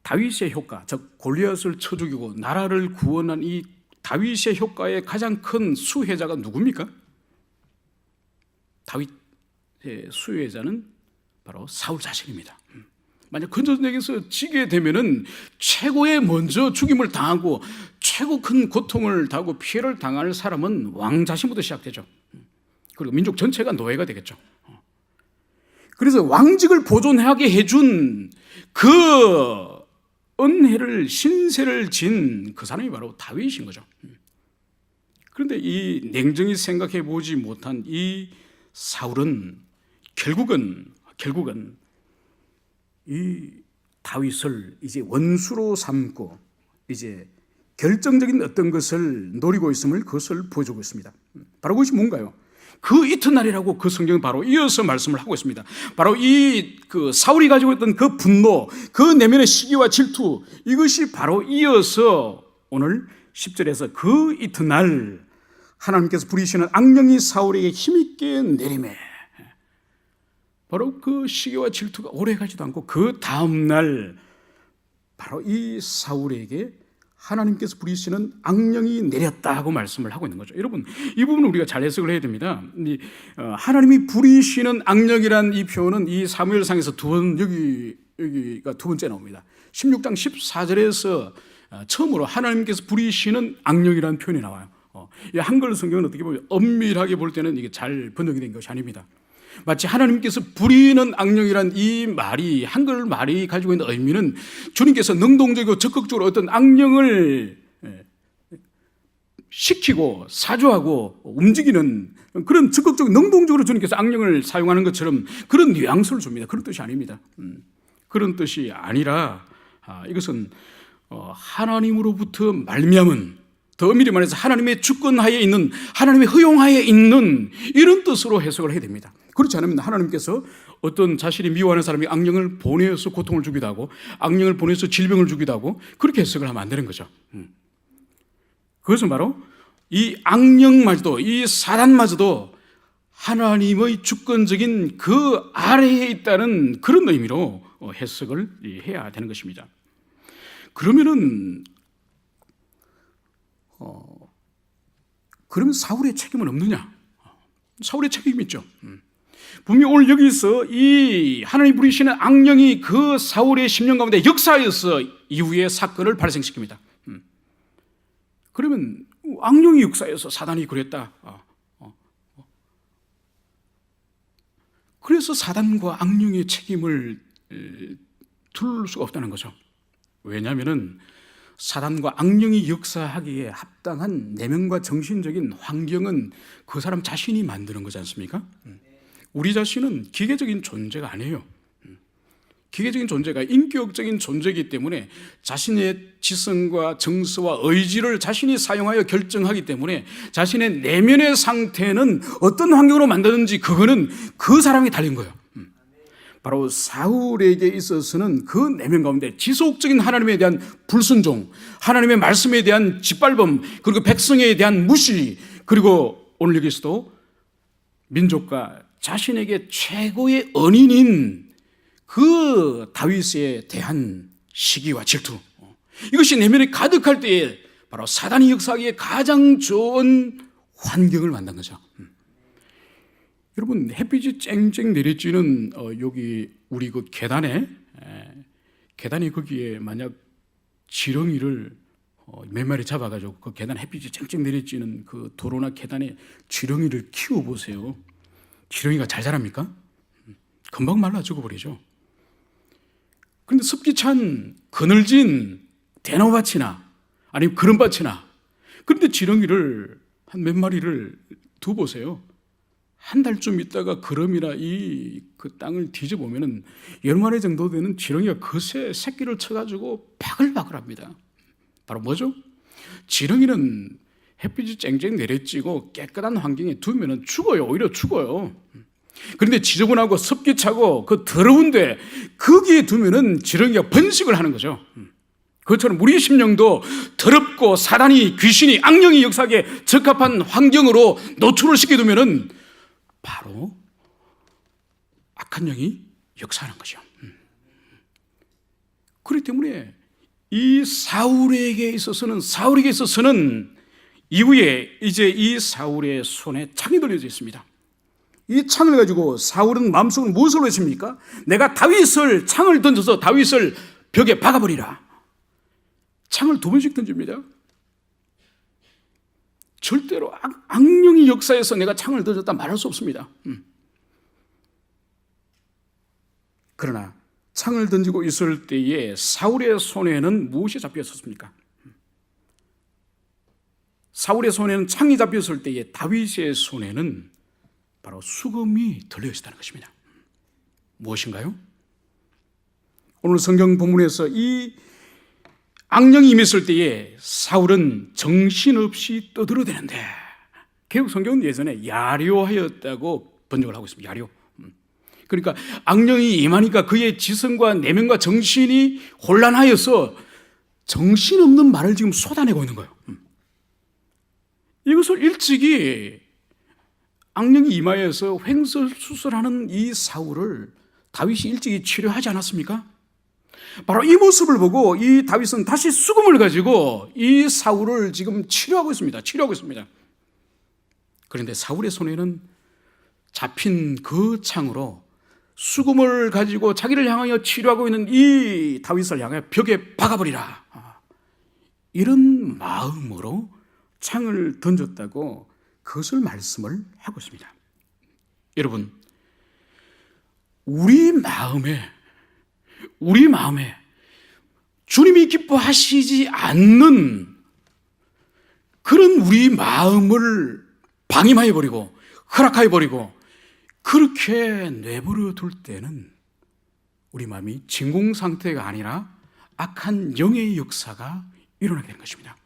다윗의 효과, 즉 골리앗을 쳐 죽이고 나라를 구원한 이 다윗의 효과의 가장 큰 수혜자가 누굽니까? 다윗의 수혜자는 바로 사울 자신입니다. 만약 그 전쟁에서 지게 되면은 최고의 먼저 죽임을 당하고 최고 큰 고통을 당하고 피해를 당할 사람은 왕 자신부터 시작되죠. 그리고 민족 전체가 노예가 되겠죠. 그래서 왕직을 보존하게 해준 그 은혜를 신세를 진 그 사람이 바로 다윗인 거죠. 그런데 이 냉정히 생각해 보지 못한 이 사울은 결국은 이 다윗을 이제 원수로 삼고 이제 결정적인 어떤 것을 노리고 있음을 그것을 보여주고 있습니다. 바로 그것이 뭔가요? 그 이튿날이라고 그 성경은 바로 이어서 말씀을 하고 있습니다. 바로 그 사울이 가지고 있던 그 분노, 그 내면의 시기와 질투, 이것이 바로 이어서 오늘 10절에서 그 이튿날 하나님께서 부리시는 악령이 사울에게 힘있게 내리매, 바로 그 시기와 질투가 오래 가지도 않고 그 다음날 바로 이 사울에게 하나님께서 부리시는 악령이 내렸다고 말씀을 하고 있는 거죠. 여러분, 이 부분은 우리가 잘 해석을 해야 됩니다. 하나님이 부리시는 악령이란 이 표현은 이 사무엘상에서 여기가 두 번째 나옵니다. 16장 14절에서 처음으로 하나님께서 부리시는 악령이라는 표현이 나와요. 이 한글 성경은 어떻게 보면 엄밀하게 볼 때는 이게 잘 번역이 된 것이 아닙니다. 마치 하나님께서 부리는 악령이란 이 말이, 한글 말이 가지고 있는 의미는 주님께서 능동적이고 적극적으로 어떤 악령을 시키고 사주하고 움직이는 그런 적극적 능동적으로 주님께서 악령을 사용하는 것처럼 그런 뉘앙스를 줍니다. 그런 뜻이 아닙니다. 그런 뜻이 아니라 이것은 하나님으로부터 말미암은, 더 엄밀히 말해서 하나님의 주권하에 있는, 하나님의 허용하에 있는 이런 뜻으로 해석을 해야 됩니다. 그렇지 않으면 하나님께서 어떤 자신이 미워하는 사람이 악령을 보내서 고통을 주기도 하고 악령을 보내서 질병을 주기도 하고 그렇게 해석을 하면 안 되는 거죠. 그것은 바로 이 악령마저도, 이 사단마저도 하나님의 주권적인 그 아래에 있다는 그런 의미로 해석을 해야 되는 것입니다. 그러면 사울의 책임은 없느냐? 사울의 책임이 있죠. 분명히 오늘 여기서 이 하나님 부리시는 악령이 그 사울의 10년 가운데 역사에서 이후의 사건을 발생시킵니다. 그러면 악령이 역사에서 사단이 그랬다. 그래서 사단과 악령의 책임을 둘 수가 없다는 거죠. 왜냐하면 사단과 악령이 역사하기에 합당한 내면과 정신적인 환경은 그 사람 자신이 만드는 거지 않습니까? 우리 자신은 기계적인 존재가 아니에요. 기계적인 존재가 인격적인 존재이기 때문에 자신의 지성과 정서와 의지를 자신이 사용하여 결정하기 때문에 자신의 내면의 상태는 어떤 환경으로 만드는지 그거는 그 사람이 달린 거예요. 바로 사울에게 있어서는 그 내면 가운데 지속적인 하나님에 대한 불순종, 하나님의 말씀에 대한 짓밟음, 그리고 백성에 대한 무시, 그리고 오늘 여기서도 민족과 자신에게 최고의 언인인 그 다윗에 대한 시기와 질투, 이것이 내면에 가득할 때에 바로 사단이 역사하기에 가장 좋은 환경을 만든 거죠. 여러분, 햇빛이 쨍쨍 내리쬐는 여기 우리 그 계단에 거기에 만약 지렁이를 몇 마리 잡아가지고 그 계단 햇빛이 쨍쨍 내리쬐는 그 도로나 계단에 지렁이를 키워보세요. 지렁이가 잘 자랍니까? 금방 말라 죽어버리죠. 그런데 습기 찬 그늘진 대나무밭이나 아니면 그런밭이나. 그런데 지렁이를 한 몇 마리를 두어보세요. 한 달쯤 있다가 그름이나 그 땅을 뒤져보면은 10마리 정도 되는 지렁이가 그새 새끼를 쳐가지고 바글바글합니다. 바로 뭐죠? 지렁이는 햇빛이 쨍쨍 내려찌고 깨끗한 환경에 두면은 죽어요. 오히려 죽어요. 그런데 지저분하고 습기 차고 그 더러운데 거기에 두면은 지렁이가 번식을 하는 거죠. 그것처럼 우리 심령도 더럽고 사단이, 귀신이, 악령이 역사하기에 적합한 환경으로 노출을 시켜두면은 바로 악한 영이 역사하는 거죠. 그렇기 때문에 이 사울에게 있어서는 이후에 이제 이 사울의 손에 창이 들려져 있습니다. 이 창을 가지고 사울은 마음속으로 무엇을 외칩니까? 내가 창을 던져서 다윗을 벽에 박아버리라. 창을 2번씩 던집니다. 절대로 악령이 역사에서 내가 창을 던졌다 말할 수 없습니다. 그러나 창을 던지고 있을 때에 사울의 손에는 무엇이 잡혀 있었습니까? 사울의 손에는 창이 잡혀 있을 때에 다윗의 손에는 바로 수금이 들려 있었다는 것입니다. 무엇인가요? 오늘 성경 본문에서 이 악령이 임했을 때에 사울은 정신없이 떠들어대는데, 개역 성경은 예전에 야료하였다고 번역을 하고 있습니다. 야료. 그러니까 악령이 임하니까 그의 지성과 내면과 정신이 혼란하여서 정신없는 말을 지금 쏟아내고 있는 거예요. 이것을 일찍이 악령이 임하여서 횡설수설하는 이 사울을 다윗이 일찍이 치료하지 않았습니까? 바로 이 모습을 보고 이 다윗은 다시 수금을 가지고 이 사울을 지금 치료하고 있습니다. 그런데 사울의 손에는 잡힌 그 창으로 수금을 가지고 자기를 향하여 치료하고 있는 이 다윗을 향해 벽에 박아버리라. 이런 마음으로 창을 던졌다고 그것을 말씀을 하고 있습니다. 여러분, 우리 마음에 주님이 기뻐하시지 않는 그런 우리 마음을 방임하여버리고 허락하여버리고 그렇게 내버려 둘 때는 우리 마음이 진공 상태가 아니라 악한 영의 역사가 일어나게 되는 것입니다.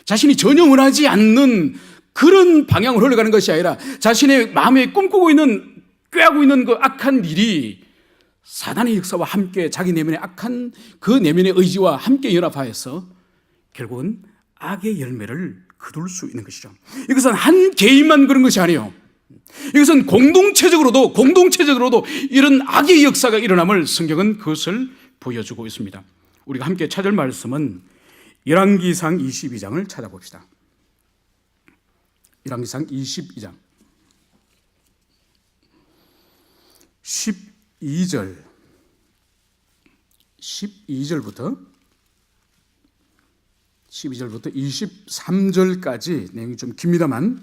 자신이 전혀 원하지 않는 그런 방향으로 흘러가는 것이 아니라 자신의 마음에 꿈꾸고 있는, 꾀하고 있는 그 악한 일이 사단의 역사와 함께 자기 내면의 악한 그 내면의 의지와 함께 연합하여서 결국은 악의 열매를 거둘 수 있는 것이죠. 이것은 한 개인만 그런 것이 아니에요. 이것은 공동체적으로도 이런 악의 역사가 일어남을 성경은 그것을 보여주고 있습니다. 우리가 함께 찾을 말씀은 열왕기상 22장을 찾아봅시다. 열왕기상 22장 12절부터 23절까지 내용이 좀 깁니다만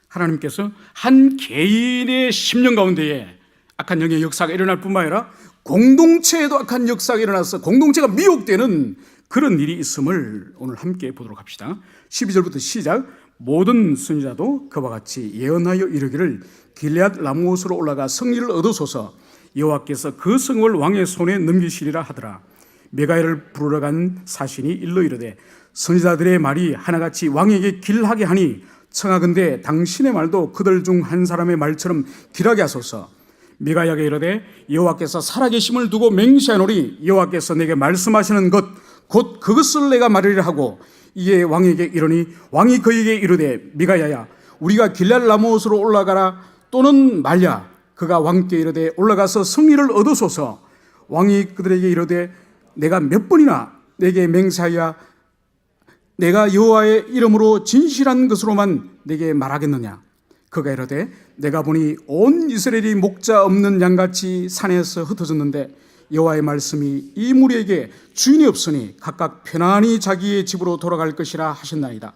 하나님께서 한 개인의 심령 가운데에 악한 영의 역사가 일어날 뿐만 아니라 공동체에도 악한 역사가 일어나서 공동체가 미혹되는 그런 일이 있음을 오늘 함께 보도록 합시다. 12절부터 시작. 모든 선지자도 그와 같이 예언하여 이르기를 길앗 라모스로 올라가 승리를 얻으소서. 여호와께서 그 성을 왕의 손에 넘기시리라 하더라. 메가야를 부르러 간 사신이 일러 이르되 선지자들의 말이 하나같이 왕에게 길하게 하니 청하건대 당신의 말도 그들 중 한 사람의 말처럼 길하게 하소서. 미가야에게 이르되 여호와께서 살아계심을 두고 맹세하노니 여호와께서 내게 말씀하시는 것 곧 그것을 내가 말하리라 하고 이에 왕에게 이르니 왕이 그에게 이르되 미가야야 우리가 길랄 라모스로 올라가라 또는 말랴. 그가 왕께 이르되 올라가서 승리를 얻으소서. 왕이 그들에게 이르되 내가 몇 번이나 내게 맹세하여 내가 여호와의 이름으로 진실한 것으로만 내게 말하겠느냐. 그가 이르되 내가 보니 온 이스라엘이 목자 없는 양같이 산에서 흩어졌는데 여호와의 말씀이 이 무리에게 주인이 없으니 각각 편안히 자기의 집으로 돌아갈 것이라 하셨나이다.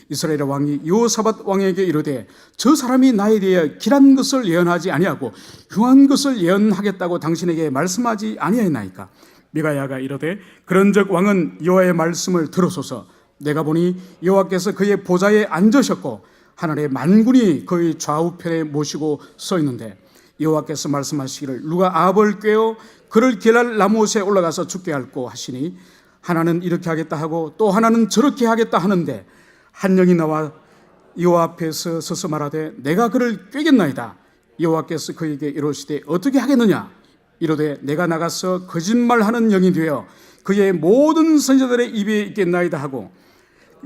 이스라엘의 왕이 여호사밧 왕에게 이르되 저 사람이 나에 대해 길한 것을 예언하지 아니하고 흉한 것을 예언하겠다고 당신에게 말씀하지 아니하였나이까. 미가야가 이르되 그런즉 왕은 여호와의 말씀을 들으소서. 내가 보니 여호와께서 그의 보좌에 앉으셨고 하늘의 만군이 그의 좌우편에 모시고 서 있는데 여호와께서 말씀하시기를 누가 아합을 꾀어 그를 길랄 라못에 올라가서 죽게 할꼬 하시니 하나는 이렇게 하겠다 하고 또 하나는 저렇게 하겠다 하는데 한 영이 나와 여호와 앞에서 서서 말하되 내가 그를 꾀겠나이다. 여호와께서 그에게 이르시되 어떻게 하겠느냐 이르되 내가 나가서 거짓말하는 영이 되어 그의 모든 선지자들의 입에 있겠나이다 하고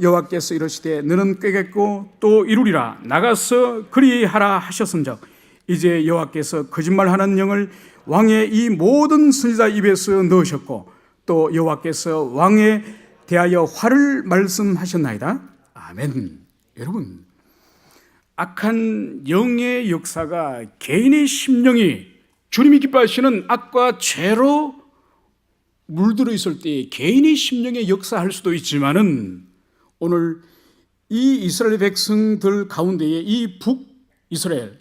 여호와께서 이르시되 너는 꾀겠고 또 이루리라. 나가서 그리하라 하셨은즉 이제 여호와께서 거짓말하는 영을 왕의 이 모든 선지자 입에서 넣으셨고 또 여호와께서 왕에 대하여 화를 말씀하셨나이다. 아멘. 여러분, 악한 영의 역사가 개인의 심령이 주님이 기뻐하시는 악과 죄로 물들어 있을 때 개인의 심령에 역사할 수도 있지만은 오늘 이 이스라엘 백성들 가운데에 이 북이스라엘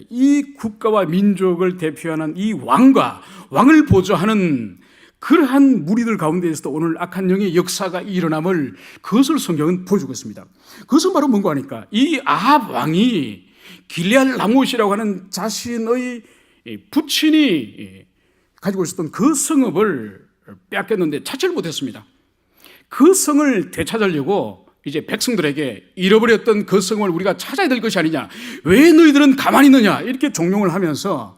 이 국가와 민족을 대표하는 이 왕을 보좌하는 그러한 무리들 가운데에서도 오늘 악한 영의 역사가 일어남을 그것을 성경은 보여주고 있습니다. 그것은 바로 뭔가 하니까 이 아합 왕이 길레알 라못이라고 하는 자신의 부친이 가지고 있었던 그 성읍을 빼앗겼는데 찾지를 못했습니다. 그 성을 되찾으려고 이제 백성들에게 잃어버렸던 그 성을 우리가 찾아야 될 것이 아니냐, 왜 너희들은 가만히 있느냐 이렇게 종용을 하면서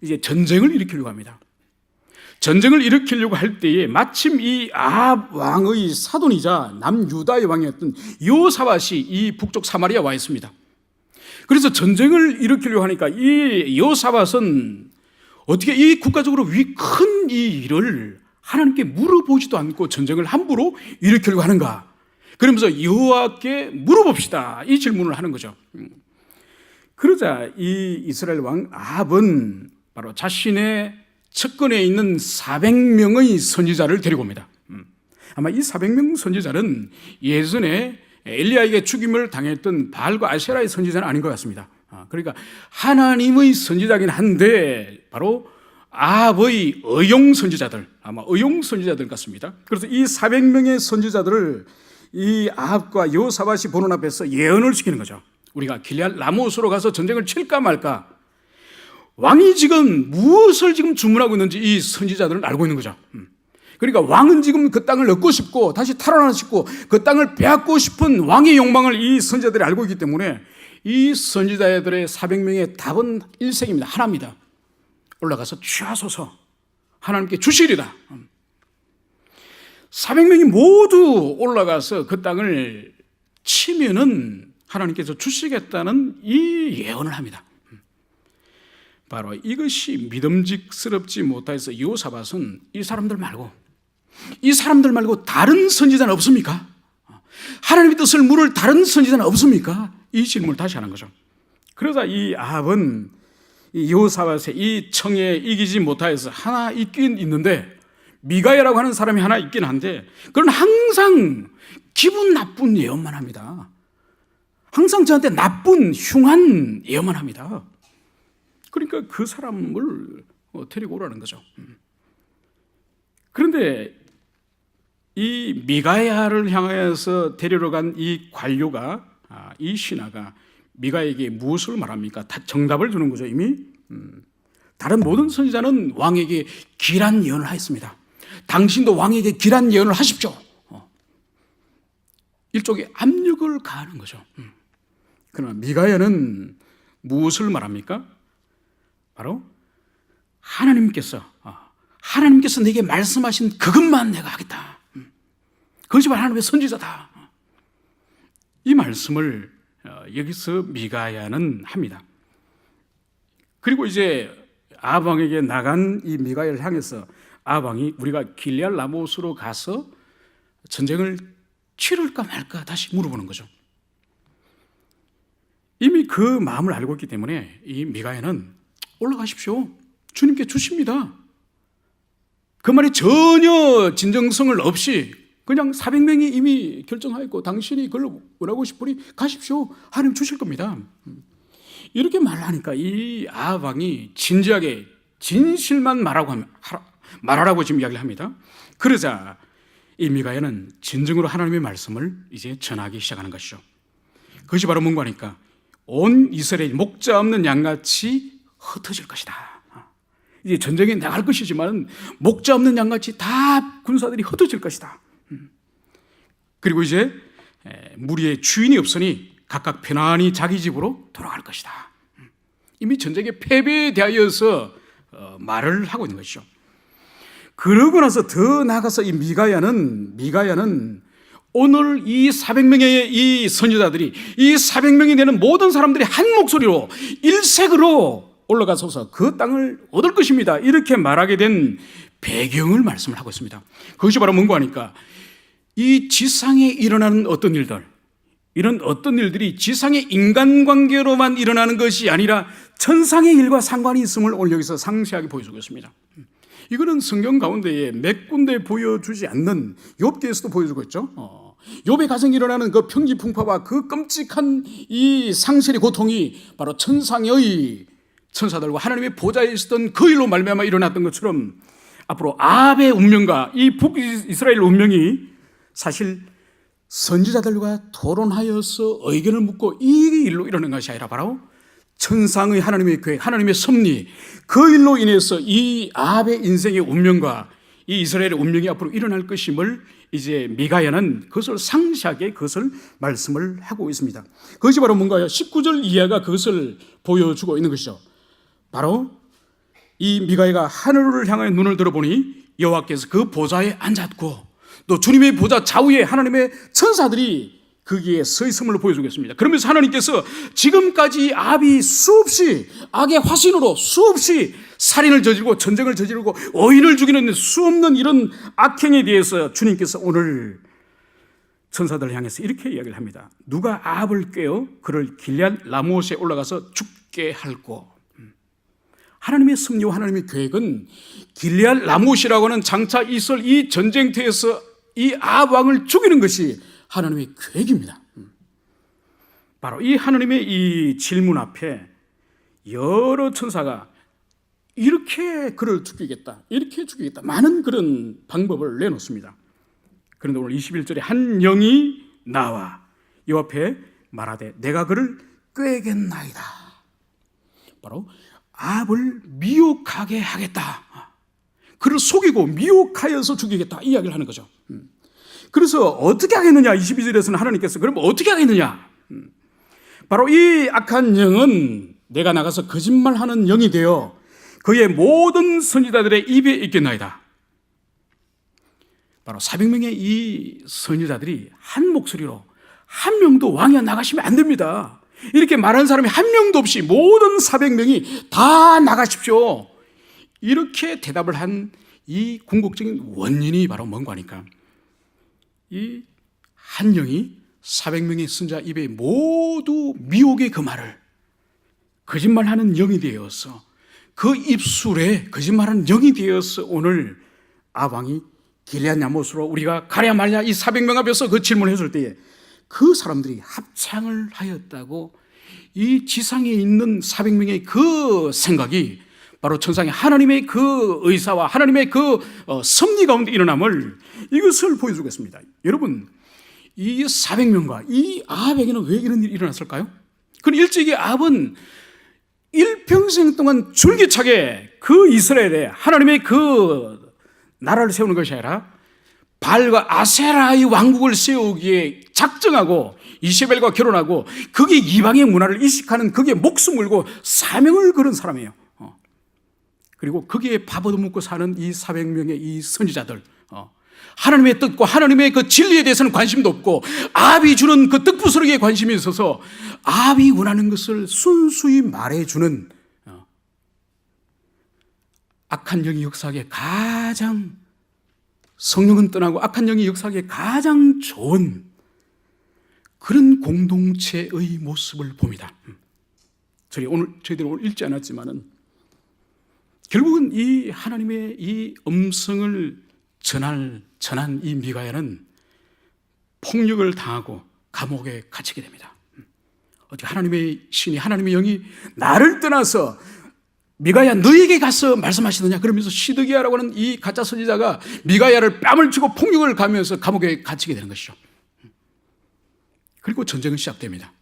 이제 전쟁을 일으키려고 합니다. 전쟁을 일으키려고 할 때에 마침 이 아합 왕의 사돈이자 남유다의 왕이었던 여호사밧이 이 북쪽 사마리아에 와 있습니다. 그래서 전쟁을 일으키려고 하니까 이 여호사밧은 어떻게 이 국가적으로 큰 이 일을 하나님께 물어보지도 않고 전쟁을 함부로 일으키려고 하는가? 그러면서 여호와께 물어봅시다 이 질문을 하는 거죠. 그러자 이 이스라엘 왕 아합은 바로 자신의 측근에 있는 400명의 선지자를 데리고 옵니다. 아마 이 400명 선지자는 예전에 엘리야에게 죽임을 당했던 바알과 아세라의 선지자는 아닌 것 같습니다. 그러니까 하나님의 선지자긴 한데 바로 아합의 의용 선지자들, 아마 의용 선지자들 같습니다. 그래서 이 400명의 선지자들을 이 아합과 여호사밧이 보는 앞에서 예언을 시키는 거죠. 우리가 길레알 라못으로 가서 전쟁을 칠까 말까. 왕이 지금 무엇을 지금 주문하고 있는지 이 선지자들은 알고 있는 거죠. 그러니까 왕은 지금 그 땅을 얻고 싶고 다시 탈환하고 싶고 그 땅을 빼앗고 싶은 왕의 욕망을 이 선지자들이 알고 있기 때문에 이 선지자들의 400명의 답은 일색입니다. 하나입니다. 올라가서 취하소서 하나님께 주시리라. 400명이 모두 올라가서 그 땅을 치면은 하나님께서 주시겠다는 이 예언을 합니다. 바로 이것이 믿음직스럽지 못해서 여호사밧은 이 사람들 말고 다른 선지자는 없습니까? 하나님의 뜻을 물을 다른 선지자는 없습니까? 이 질문을 다시 하는 거죠. 그러자 이 아합은 이 여호사밧의 이 청에 이기지 못하여서 하나 있긴 있는데 미가야라고 하는 사람이 하나 있긴 한데 그건 항상 기분 나쁜 예언만 합니다. 항상 저한테 나쁜 흉한 예언만 합니다. 그러니까 그 사람을 데리고 오라는 거죠. 그런데 이 미가야를 향해서 데리러 간 이 관료가 이 신하가 미가에게 무엇을 말합니까? 다 정답을 주는 거죠. 이미 다른 모든 선지자는 왕에게 길한 예언을 하였습니다. 당신도 왕에게 길한 예언을 하십시오. 일종의 압력을 가하는 거죠. 그러나 미가야는 무엇을 말합니까? 바로 하나님께서 내게 말씀하신 그것만 내가 하겠다. 그것이 바로 하나님의 선지자다. 이 말씀을 여기서 미가야는 합니다. 그리고 이제 아합 왕에게 나간 이 미가야를 향해서 아합 왕이 우리가 길레알 라못으로 가서 전쟁을 치를까 말까 다시 물어보는 거죠. 이미 그 마음을 알고 있기 때문에 이 미가야는 올라가십시오. 주님께 주십니다. 그 말이 전혀 진정성을 없이 그냥 400명이 이미 결정하였고 당신이 그걸 원하고 싶으니 가십시오. 하나님 주실 겁니다. 이렇게 말하니까 이 아합 왕이 진지하게 진실만 말하라고 지금 이야기를 합니다. 그러자 이 미가야는 진정으로 하나님의 말씀을 이제 전하기 시작하는 것이죠. 그것이 바로 뭔가 하니까 온 이스라엘 목자 없는 양같이 흩어질 것이다. 이제 전쟁에 나갈 것이지만 목자 없는 양같이 다 군사들이 흩어질 것이다. 그리고 이제 무리의 주인이 없으니 각각 편안히 자기 집으로 돌아갈 것이다. 이미 전쟁에 패배에 대하여서 말을 하고 있는 것이죠. 그러고 나서 더 나아가서 이 미가야는 오늘 이 400명의 이 선지자들이 이 400명이 되는 모든 사람들이 한 목소리로 일색으로 올라가서서 그 땅을 얻을 것입니다. 이렇게 말하게 된 배경을 말씀을 하고 있습니다. 그것이 바로 뭔가 하니까 이 지상에 일어나는 어떤 일들, 이런 어떤 일들이 지상의 인간관계로만 일어나는 것이 아니라 천상의 일과 상관이 있음을 오늘 여기서 상세하게 보여주고 있습니다. 이거는 성경 가운데에 몇 군데 보여주지 않는 욥기에서도 보여주고 있죠. 욥의 가정에 일어나는 그 평지풍파와 그 끔찍한 이 상실의 고통이 바로 천상의 천사들과 하나님의 보좌에 있었던 그 일로 말미암아 일어났던 것처럼 앞으로 아합의 운명과 이 북이스라엘 운명이 사실 선지자들과 토론하여서 의견을 묻고 이 일로 일어나는 것이 아니라 바로 천상의 하나님의 계획, 하나님의 섭리, 그 일로 인해서 이 아합의 인생의 운명과 이 이스라엘의 운명이 앞으로 일어날 것임을 이제 미가야는 그것을 상세하게 그것을 말씀을 하고 있습니다. 그것이 바로 뭔가요? 19절 이하가 그것을 보여주고 있는 것이죠. 바로 이 미가야가 하늘을 향하여 눈을 들어보니 여호와께서 그 보좌에 앉았고 또 주님의 보좌 좌우에 하나님의 천사들이 거기에 서 있음을 보여주겠습니다. 그러면서 하나님께서 지금까지 아합이 수없이 악의 화신으로 수없이 살인을 저지르고 전쟁을 저지르고 어인을 죽이는 수없는 이런 악행에 대해서 주님께서 오늘 천사들을 향해서 이렇게 이야기를 합니다. 누가 아합을 꿰어 그를 길앗 라못에 올라가서 죽게 할꼬. 하나님의 섭리와 하나님의 계획은 길앗 라못이라고 하는 장차 있을 이 전쟁터에서 이 아합 왕을 죽이는 것이 하나님의 계획입니다. 바로 이 하나님의 이 질문 앞에 여러 천사가 이렇게 그를 죽이겠다, 이렇게 죽이겠다, 많은 그런 방법을 내놓습니다. 그런데 오늘 21절에 한 영이 나와 이 앞에 말하되 내가 그를 꿰겠나이다. 바로 아합을 미혹하게 하겠다. 그를 속이고 미혹하여서 죽이겠다. 이 이야기를 하는 거죠. 그래서 어떻게 하겠느냐? 22절에서는 하나님께서 그럼 어떻게 하겠느냐? 바로 이 악한 영은 내가 나가서 거짓말하는 영이 되어 그의 모든 선지자들의 입에 있겠나이다. 바로 400명의 이 선지자들이 한 목소리로 한 명도 왕이야 나가시면 안 됩니다. 이렇게 말하는 사람이 한 명도 없이 모든 400명이 다 나가십시오. 이렇게 대답을 한 이 궁극적인 원인이 바로 뭔가 하니까 이 한 영이 400명의 선자 입에 모두 미혹의 그 말을 거짓말하는 영이 되어서 그 입술에 거짓말하는 영이 되어서 오늘 아방이 길앗 라못으로 우리가 가랴 말랴 이 400명 앞에서 그 질문을 했을 때에 그 사람들이 합창을 하였다고 이 지상에 있는 400명의 그 생각이 바로 천상의 하나님의 그 의사와 하나님의 그 섭리 가운데 일어남을 이것을 보여주겠습니다. 여러분, 이 400명과 이 아합에게는 왜 이런 일이 일어났을까요? 그건 일찍이 아합은 일평생 동안 줄기차게 그 이스라엘에 하나님의 그 나라를 세우는 것이 아니라 발과 아세라의 왕국을 세우기에 작정하고 이세벨과 결혼하고 그게 이방의 문화를 이식하는 그게 목숨 걸고 사명을 걸은 사람이에요. 그리고 거기에 밥 얻어먹고 사는 이 400명의 이 선지자들, 하나님의 뜻과 하나님의 그 진리에 대해서는 관심도 없고 아합이 주는 그 떡부스러기에 관심이 있어서 아합이 원하는 것을 순수히 말해주는 악한 영이 역사하기에 가장, 성령은 떠나고 악한 영이 역사하기에 가장 좋은 그런 공동체의 모습을 봅니다. 저희들이 오늘 읽지 않았지만은 결국은 이 하나님의 이 음성을 전한 이 미가야는 폭력을 당하고 감옥에 갇히게 됩니다. 어떻게 하나님의 신이, 하나님의 영이 나를 떠나서 미가야 너에게 가서 말씀하시느냐 그러면서 시드기야라고 하는 이 가짜 선지자가 미가야를 뺨을 치고 폭력을 가하면서 감옥에 갇히게 되는 것이죠. 그리고 전쟁은 시작됩니다.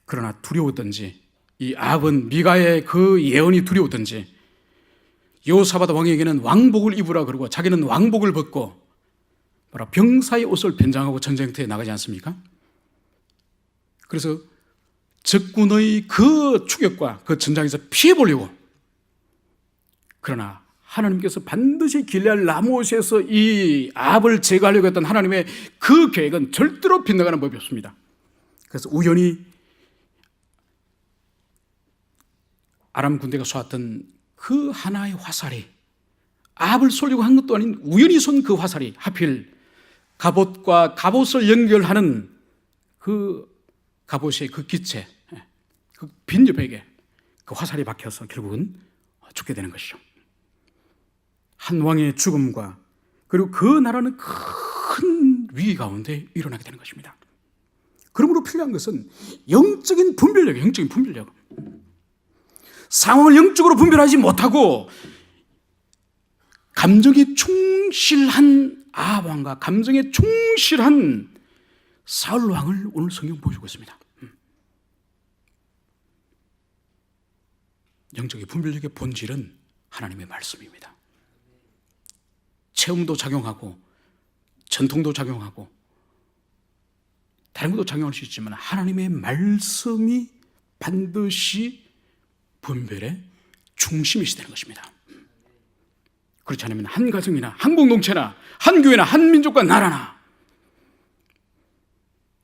그러나 두려웠던지 이 아합은 미가야의 그 예언이 두려웠던지 여호사밧 왕에게는 왕복을 입으라 그러고 자기는 왕복을 벗고 병사의 옷을 변장하고 전쟁터에 나가지 않습니까? 그래서 적군의 그 추격과 그 전장에서 피해보려고, 그러나 하나님께서 반드시 길레알 라못에서 이 아합을 제거하려고 했던 하나님의 그 계획은 절대로 빗나가는 법이 없습니다. 그래서 우연히 아람 군대가 쏘았던 그 하나의 화살이 아합을 쏘려고 한 것도 아닌 우연히 쏜 그 화살이 하필 갑옷과 갑옷을 연결하는 그 갑옷의 그 기체, 그 빈접에게 그 화살이 박혀서 결국은 죽게 되는 것이죠. 한 왕의 죽음과 그리고 그 나라는 큰 위기 가운데 일어나게 되는 것입니다. 그러므로 필요한 것은 영적인 분별력이에요. 영적인 분별력. 상황을 영적으로 분별하지 못하고 감정에 충실한 아합 왕과 감정에 충실한 사울 왕을 오늘 성경 보여주고 있습니다. 영적인 분별력의 본질은 하나님의 말씀입니다. 체험도 작용하고 전통도 작용하고 다른 것도 작용할 수 있지만 하나님의 말씀이 반드시 분별의 중심이 되는 것입니다. 그렇지 않으면 한 가정이나 한 공동체나 한 교회나 한 민족과 나라나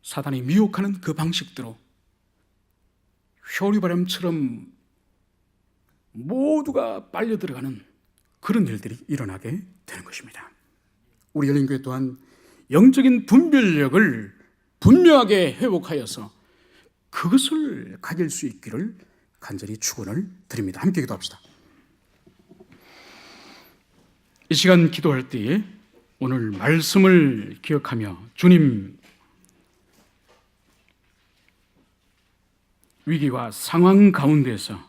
사단이 미혹하는 그 방식대로 효리바람처럼 모두가 빨려 들어가는 그런 일들이 일어나게 되는 것입니다. 우리 열린교회 또한 영적인 분별력을 분명하게 회복하여서 그것을 가질 수 있기를 간절히 축원을 드립니다. 함께 기도합시다. 이 시간 기도할 때에 오늘 말씀을 기억하며 주님, 위기와 상황 가운데서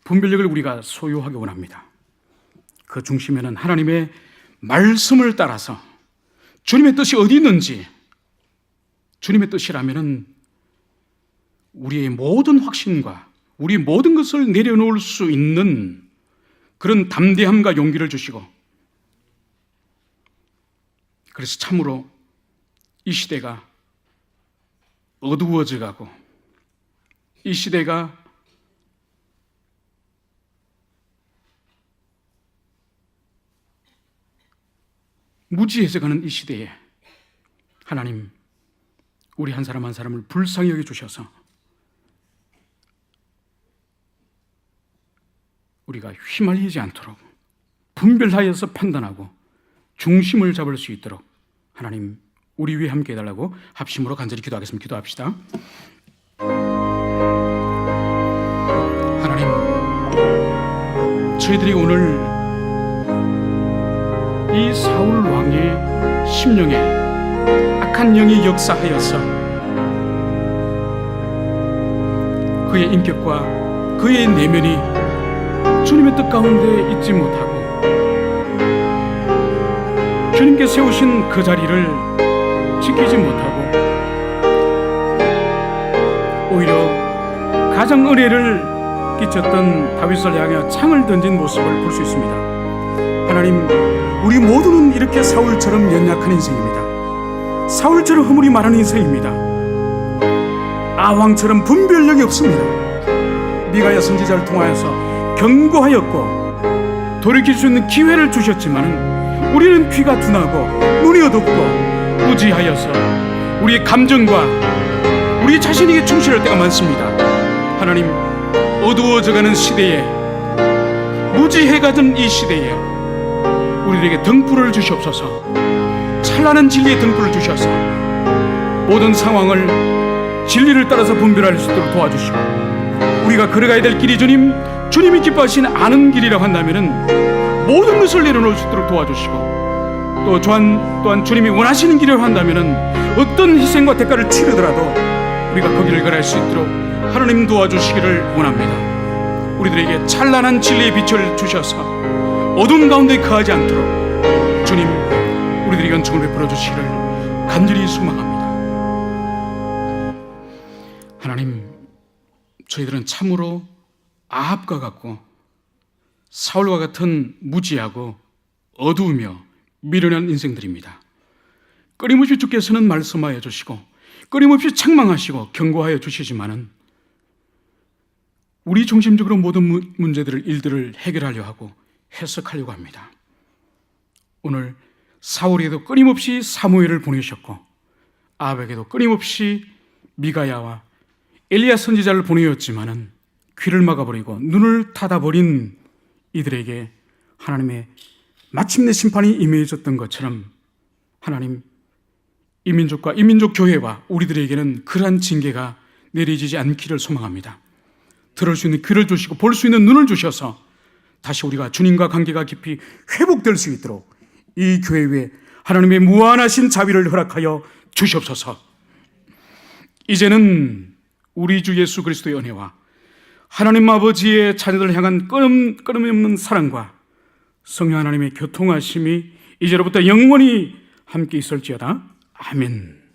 분별력을 우리가 소유하기 원합니다. 그 중심에는 하나님의 말씀을 따라서 주님의 뜻이 어디 있는지, 주님의 뜻이라면은 우리의 모든 확신과 우리 모든 것을 내려놓을 수 있는 그런 담대함과 용기를 주시고, 그래서 참으로 이 시대가 어두워져 가고 이 시대가 무지해져 가는 이 시대에 하나님, 우리 한 사람 한 사람을 불쌍히 여겨주셔서 우리가 휘말리지 않도록 분별하여서 판단하고 중심을 잡을 수 있도록 하나님, 우리 위에 함께 해달라고 합심으로 간절히 기도하겠습니다. 기도합시다. 하나님, 저희들이 오늘 이 사울 왕의 심령에 악한 영이 역사하여서 그의 인격과 그의 내면이 주님의 뜻 가운데 있지 못하고 주님께 세우신 그 자리를 지키지 못하고 오히려 가장 은혜를 끼쳤던 다윗을 향해 창을 던진 모습을 볼 수 있습니다. 하나님, 우리 모두는 이렇게 사울처럼 연약한 인생입니다. 사울처럼 허물이 많은 인생입니다. 아왕처럼 분별력이 없습니다. 미가야 선지자를 통하여서 경고하였고 돌이킬 수 있는 기회를 주셨지만 우리는 귀가 둔하고 눈이 어둡고 무지하여서 우리의 감정과 우리 자신에게 충실할 때가 많습니다. 하나님, 어두워져가는 시대에, 무지해가던 이 시대에 우리에게 등불을 주시옵소서. 찬란한 진리의 등불을 주셔서 모든 상황을 진리를 따라서 분별할 수 있도록 도와주시고, 우리가 걸어가야 될 길이 주님이 기뻐하시는 아는 길이라고 한다면은 모든 것을 내려놓을 수 있도록 도와주시고, 또한 주님이 원하시는 길이라고 한다면은 어떤 희생과 대가를 치르더라도 우리가 그 길을 걸어갈 수 있도록 하나님 도와주시기를 원합니다. 우리들에게 찬란한 진리의 빛을 주셔서 어두운 가운데 거하지 않도록 주님 우리들에게 은총을 베풀어 주시기를 간절히 소망합니다. 하나님, 저희들은 참으로 아합과 같고 사울과 같은 무지하고 어두우며 미련한 인생들입니다. 끊임없이 주께서는 말씀하여 주시고 끊임없이 책망하시고 경고하여 주시지만은 우리 중심적으로 모든 문제들을, 일들을 해결하려 하고 해석하려고 합니다. 오늘 사울에게도 끊임없이 사무엘을 보내셨고 아합에게도 끊임없이 미가야와 엘리야 선지자를 보내었지만은 귀를 막아버리고 눈을 닫아버린 이들에게 하나님의 마침내 심판이 임해졌던 것처럼 하나님, 이 민족과 이 민족 교회와 우리들에게는 그러한 징계가 내려지지 않기를 소망합니다. 들을 수 있는 귀를 주시고 볼 수 있는 눈을 주셔서 다시 우리가 주님과 관계가 깊이 회복될 수 있도록 이 교회 위에 하나님의 무한하신 자비를 허락하여 주시옵소서. 이제는 우리 주 예수 그리스도의 은혜와 하나님 아버지의 자녀들 향한 끊임없는 사랑과 성령 하나님의 교통하심이 이제로부터 영원히 함께 있을지어다. 아멘.